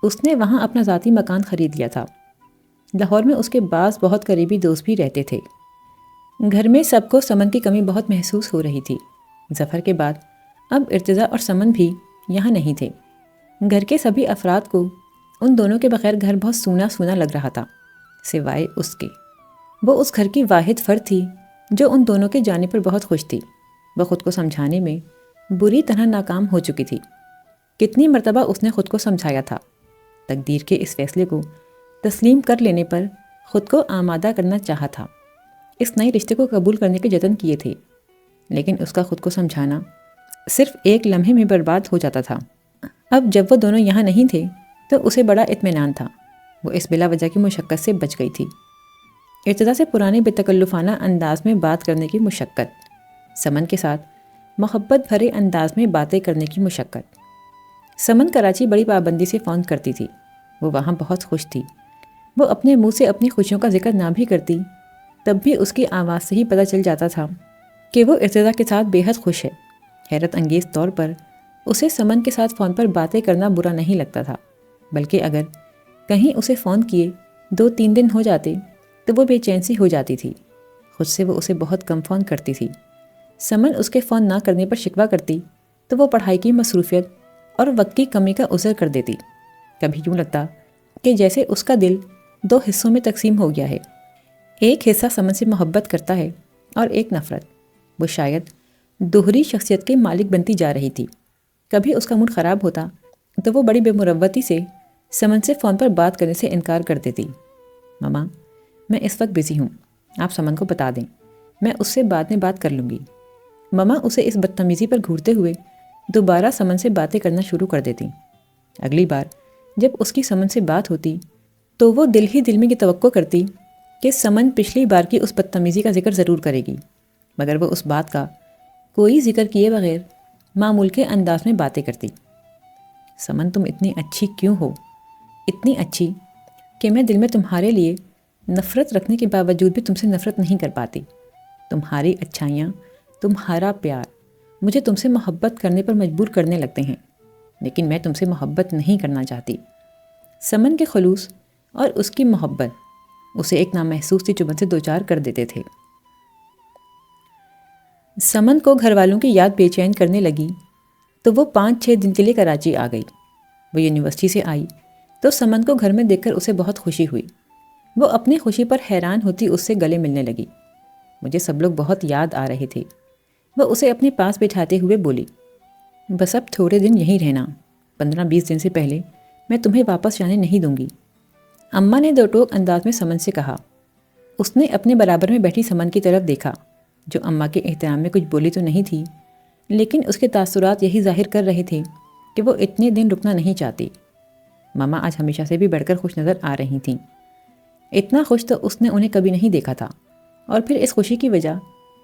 اس نے وہاں اپنا ذاتی مکان خرید لیا تھا۔ لاہور میں اس کے بعض بہت قریبی دوست بھی رہتے تھے۔ گھر میں سب کو سمن کی کمی بہت محسوس ہو رہی تھی۔ ظفر کے بعد اب ارتضیٰ اور سمن بھی یہاں نہیں تھے۔ گھر کے سبھی افراد کو ان دونوں کے بغیر گھر بہت سونا سونا لگ رہا تھا، سوائے اس کے۔ وہ اس گھر کی واحد فرد تھی جو ان دونوں کے جانے پر بہت خوش تھی۔ وہ خود کو سمجھانے میں بری طرح ناکام ہو چکی تھی۔ کتنی مرتبہ اس نے خود کو سمجھایا تھا۔ تقدیر کے اس فیصلے کو تسلیم کر لینے پر خود کو آمادہ کرنا چاہا تھا، اس نئے رشتے کو قبول کرنے کے جتن کیے تھے، لیکن اس کا خود کو سمجھانا صرف ایک لمحے میں برباد ہو جاتا تھا۔ اب جب وہ دونوں یہاں نہیں تھے تو اسے بڑا اطمینان تھا۔ وہ اس بلا وجہ کی مشقت سے بچ گئی تھی۔ ارتضیٰ سے پرانے بے تکلفانہ انداز میں بات کرنے کی مشقت، سمن کے ساتھ محبت بھرے انداز میں باتیں کرنے کی مشقت۔ سمن کراچی بڑی پابندی سے فون کرتی تھی۔ وہ وہاں بہت خوش تھی۔ وہ اپنے منہ سے اپنی خوشیوں کا ذکر نہ بھی کرتی، تب بھی اس کی آواز سے ہی پتہ چل جاتا تھا کہ وہ ارتضیٰ کے ساتھ بے حد خوش ہے۔ حیرت انگیز طور پر اسے سمن کے ساتھ فون پر باتیں کرنا برا نہیں لگتا تھا، بلکہ اگر کہیں اسے فون کیے 2-3 دن ہو جاتے تو وہ بے چین سی ہو جاتی تھی۔ خود سے وہ اسے بہت کم فون کرتی تھی۔ سمن اس کے فون نہ کرنے پر شکوہ کرتی تو وہ پڑھائی کی مصروفیت اور وقت کی کمی کا عذر کر دیتی۔ کبھی یوں لگتا کہ جیسے اس کا دل 2 حصوں میں تقسیم ہو گیا ہے، ایک حصہ سمن سے محبت کرتا ہے اور ایک نفرت۔ وہ شاید دوہری شخصیت کے مالک بنتی جا رہی تھی۔ کبھی اس کا موڈ خراب ہوتا تو وہ بڑی بے مروتی سے سمن سے فون پر بات کرنے سے انکار کر دیتی۔ ماما، میں اس وقت بزی ہوں، آپ سمن کو بتا دیں، میں اس سے بعد میں بات کر لوں گی۔ ماما اسے اس بدتمیزی پر گھورتے ہوئے دوبارہ سمن سے باتیں کرنا شروع کر دیتی۔ اگلی بار جب اس کی سمن سے بات ہوتی تو وہ دل ہی دل میں یہ توقع کرتی کہ سمن پچھلی بار کی اس بدتمیزی کا ذکر ضرور کرے گی، مگر وہ اس بات کا کوئی ذکر کیے بغیر معمول کے انداز میں باتیں کرتی۔ سمن، تم اتنی اچھی کیوں ہو؟ اتنی اچھی کہ میں دل میں تمہارے لیے نفرت رکھنے کے باوجود بھی تم سے نفرت نہیں کر پاتی۔ تمہاری اچھائیاں، تمہارا پیار مجھے تم سے محبت کرنے پر مجبور کرنے لگتے ہیں، لیکن میں تم سے محبت نہیں کرنا چاہتی۔ سمن کے خلوص اور اس کی محبت اسے ایک نامحسوس سی چبھن سے دوچار کر دیتے تھے۔ سمن کو گھر والوں کی یاد بے چین کرنے لگی تو وہ 5-6 دن کے لیے کراچی آ گئی۔ وہ یونیورسٹی سے آئی تو سمن کو گھر میں دیکھ کر اسے بہت خوشی ہوئی۔ وہ اپنی خوشی پر حیران ہوتی اس سے گلے ملنے لگی۔ مجھے سب لوگ بہت یاد آ رہے تھے، وہ اسے اپنے پاس بٹھاتے ہوئے بولی۔ بس اب تھوڑے دن یہیں رہنا، 15-20 دن سے پہلے میں تمہیں واپس جانے نہیں دوں گی، اماں نے 2 ٹوک انداز میں سمن سے کہا۔ اس نے اپنے برابر میں بیٹھی سمن کی طرف دیکھا، جو اماں کے احترام میں کچھ بولی تو نہیں تھی، لیکن اس کے تاثرات یہی ظاہر کر رہے تھے کہ وہ اتنے دن رکنا نہیں چاہتی۔ ماما آج ہمیشہ سے بھی بڑھ کر خوش نظر آ رہی تھیں۔ اتنا خوش تو اس نے انہیں کبھی نہیں دیکھا تھا، اور پھر اس خوشی کی وجہ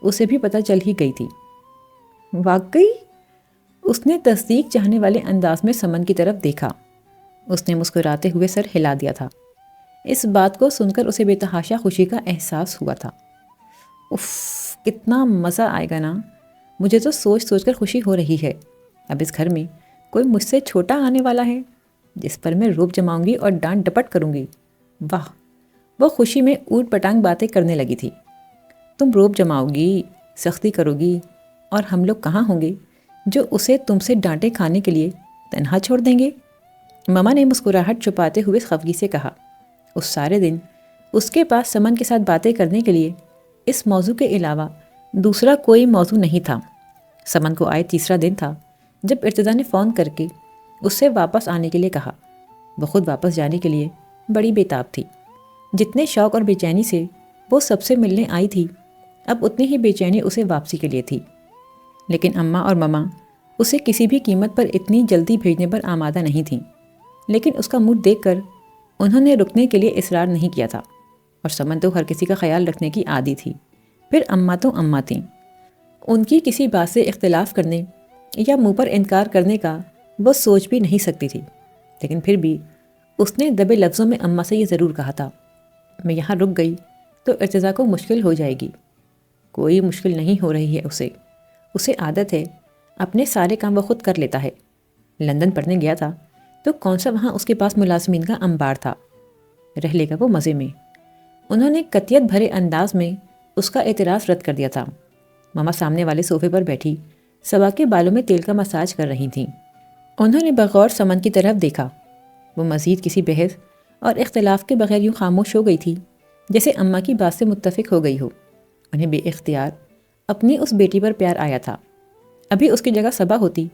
اسے بھی پتہ چل ہی گئی تھی۔ واقعی؟ اس نے تصدیق چاہنے والے انداز میں سمن کی طرف دیکھا۔ اس نے مسکراتے ہوئے سر ہلا دیا تھا۔ اس بات کو سن کر اسے بے تحاشا خوشی کا احساس ہوا تھا۔ اف، کتنا مزہ آئے گا نا، مجھے تو سوچ سوچ کر خوشی ہو رہی ہے۔ اب اس گھر میں کوئی مجھ سے چھوٹا آنے والا ہے جس پر میں روب جماؤں گی اور ڈانٹ ڈپٹ کروں گی۔ واہ، وہ خوشی میں اوٹ پٹانگ باتیں کرنے لگی تھی۔ تم روب جماؤ گی، سختی کرو گی، اور ہم لوگ کہاں ہوں گے جو اسے تم سے ڈانٹے کھانے کے لیے تنہا چھوڑ دیں گے؟ ماما نے مسکراہٹ چھپاتے ہوئے خفگی سے کہا۔ اس سارے دن اس کے پاس سمن کے ساتھ باتیں کرنے کے لیے اس موضوع کے علاوہ دوسرا کوئی موضوع نہیں تھا۔ سمن کو آئے تیسرا دن تھا جب ارتضیٰ نے فون کر کے اس سے واپس آنے کے لیے کہا۔ وہ خود واپس جانے کے لیے بڑی بےتاب تھی۔ جتنے شوق اور بے چینی سے وہ سب سے ملنے آئی تھی، اب اتنی ہی بے چینی اسے واپسی کے لیے تھی۔ لیکن اماں اور ماما اسے کسی بھی قیمت پر اتنی جلدی بھیجنے پر آمادہ نہیں تھیں۔ لیکن اس کا موڈ دیکھ کر انہوں نے رکنے کے لیے اصرار نہیں کیا تھا، اور سمن تو ہر کسی کا خیال رکھنے کی عادی تھی۔ پھر اماں تو اماں تھیں، ان کی کسی بات سے اختلاف کرنے یا منہ پر انکار کرنے کا وہ سوچ بھی نہیں سکتی تھی۔ لیکن پھر بھی اس نے دبے لفظوں میں اماں سے یہ ضرور کہا تھا، میں یہاں رک گئی تو ارتضیٰ کو مشکل ہو جائے گی۔ کوئی مشکل نہیں ہو رہی ہے اسے عادت ہے، اپنے سارے کام وہ خود کر لیتا ہے۔ لندن پڑھنے گیا تھا تو کون سا وہاں اس کے پاس ملازمین کا انبار تھا، رہ لے گا وہ مزے میں۔ انہوں نے قطعیت بھرے انداز میں اس کا اعتراض رد کر دیا تھا۔ ماما سامنے والے صوفے پر بیٹھی صبا کے بالوں میں تیل کا مساج کر رہی تھیں۔ انہوں نے بغور سمن کی طرف دیکھا۔ وہ مزید کسی بحث اور اختلاف کے بغیر یوں خاموش ہو گئی تھی جیسے اماں کی بات سے متفق ہو گئی ہو۔ انہیں بے اختیار اپنی اس بیٹی پر پیار آیا تھا۔ ابھی اس کی جگہ صبا ہوتی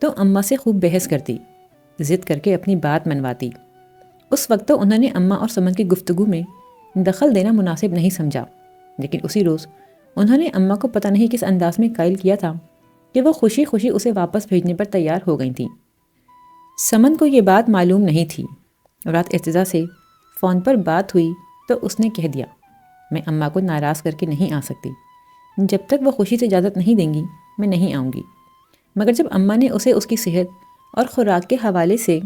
تو اماں سے خوب بحث کرتی، ضد کر کے اپنی بات منواتی۔ اس وقت تو انہوں نے اماں اور سمن کی گفتگو میں دخل دینا مناسب نہیں سمجھا، لیکن اسی روز انہوں نے اماں کو پتہ نہیں کس انداز میں قائل کیا تھا کہ وہ خوشی خوشی اسے واپس بھیجنے پر تیار ہو گئی تھیں۔ سمن کو یہ بات معلوم نہیں تھی۔ رات ارتضیٰ سے فون پر بات ہوئی تو اس نے کہہ دیا، میں اماں کو ناراض کر کے نہیں آ سکتی، جب تک وہ خوشی سے اجازت نہیں دیں گی میں نہیں آؤں گی۔ مگر جب اماں نے اسے اس کی صحت اور خوراک کے حوالے سے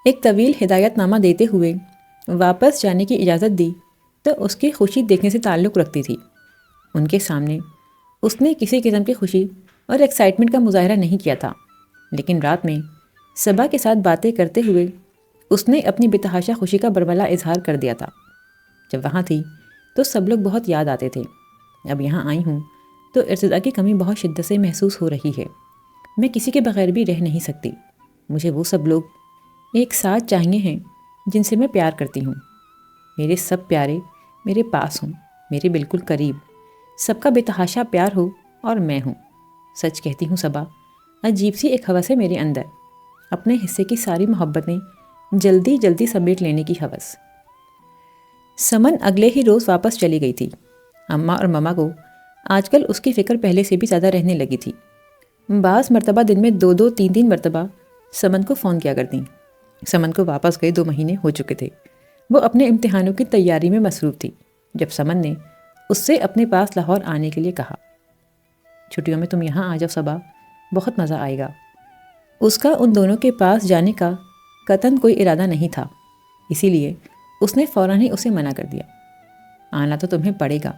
ایک طویل ہدایت نامہ دیتے ہوئے واپس جانے کی اجازت دی تو اس کی خوشی دیکھنے سے تعلق رکھتی تھی۔ ان کے سامنے اس نے کسی قسم کی خوشی اور ایکسائٹمنٹ کا مظاہرہ نہیں کیا تھا، لیکن رات میں صبا کے ساتھ باتیں کرتے ہوئے اس نے اپنی بتحاشا خوشی کا برملا اظہار کر دیا تھا۔ جب وہاں تھی تو سب لوگ بہت یاد آتے تھے۔ اب یہاں آئی ہوں تو ارتضیٰ کی کمی بہت شدت سے محسوس ہو رہی ہے۔ میں کسی کے بغیر بھی رہ نہیں سکتی۔ مجھے وہ سب لوگ ایک ساتھ چاہیے ہیں جن سے میں پیار کرتی ہوں۔ میرے سب پیارے میرے پاس ہوں، میرے بالکل قریب، سب کا بے تحاشا پیار ہو اور میں ہوں۔ سچ کہتی ہوں صبا، عجیب سی ایک ہوس ہے میرے اندر، اپنے حصے کی ساری محبتیں جلدی جلدی سمیٹ لینے کی ہوس۔ سمن اگلے ہی روز واپس چلی گئی تھی۔ اماں اور ماما کو آج کل اس کی فکر پہلے سے بھی زیادہ رہنے لگی تھی۔ بعض مرتبہ دن میں 2-3 مرتبہ سمن کو فون کیا کرتی۔ سمن کو واپس گئے 2 مہینے ہو چکے تھے۔ وہ اپنے امتحانوں کی تیاری میں مصروف تھی جب سمن نے اس سے اپنے پاس لاہور آنے کے لیے کہا۔ چھٹیوں میں تم یہاں آ جاؤ صبا، بہت مزہ آئے گا۔ اس کا ان دونوں کے پاس جانے کا قطعاً کوئی ارادہ نہیں تھا، اسی لیے اس نے فوراً ہی اسے منع کر دیا۔ آنا تو تمہیں پڑے گا،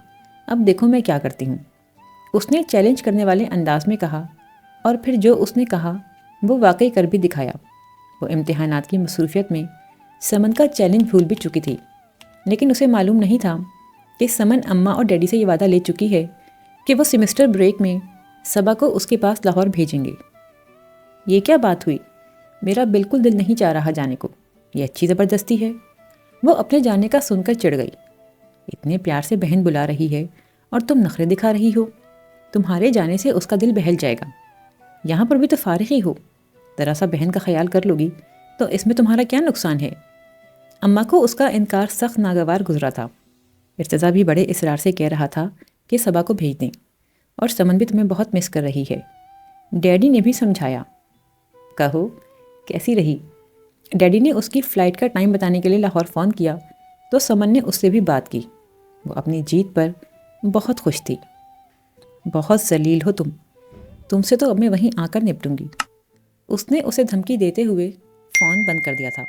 اب دیکھو میں کیا کرتی ہوں، اس نے چیلنج کرنے والے انداز میں کہا، اور پھر جو اس نے کہا وہ واقعی کر بھی دکھایا۔ وہ امتحانات کی مصروفیت میں سمن کا چیلنج بھول بھی چکی تھی، لیکن اسے معلوم نہیں تھا کہ سمن اماں اور ڈیڈی سے یہ وعدہ لے چکی ہے کہ وہ سیمسٹر بریک میں صبا کو اس کے پاس لاہور بھیجیں گے۔ یہ کیا بات ہوئی؟ میرا بالکل دل نہیں چاہ رہا جانے کو، یہ اچھی زبردستی ہے۔ وہ اپنے جانے کا سن کر چڑھ گئی۔ اتنے پیار سے بہن بلا رہی ہے اور تم نخرے دکھا رہی ہو، تمہارے جانے سے اس کا دل بہل جائے گا۔ یہاں پر بھی تو فارغ ہی ہو، ذرا سا بہن کا خیال کر لو گی تو اس میں تمہارا کیا نقصان ہے؟ اماں کو اس کا انکار سخت ناگوار گزرا تھا۔ ارتضیٰ بھی بڑے اصرار سے کہہ رہا تھا کہ صبا کو بھیج دیں، اور سمن بھی تمہیں بہت مس کر رہی ہے۔ ڈیڈی نے بھی سمجھایا، کہو کیسی رہی؟ ڈیڈی نے اس کی فلائٹ کا ٹائم بتانے کے لیے لاہور فون کیا تو سمن نے اس سے بھی بات کی۔ وہ اپنی جیت پر بہت خوش تھی۔ بہت ذلیل ہو تم سے تو اب میں وہیں آ کر نپٹوں گی، اس نے اسے دھمکی دیتے ہوئے فون بند کر دیا تھا۔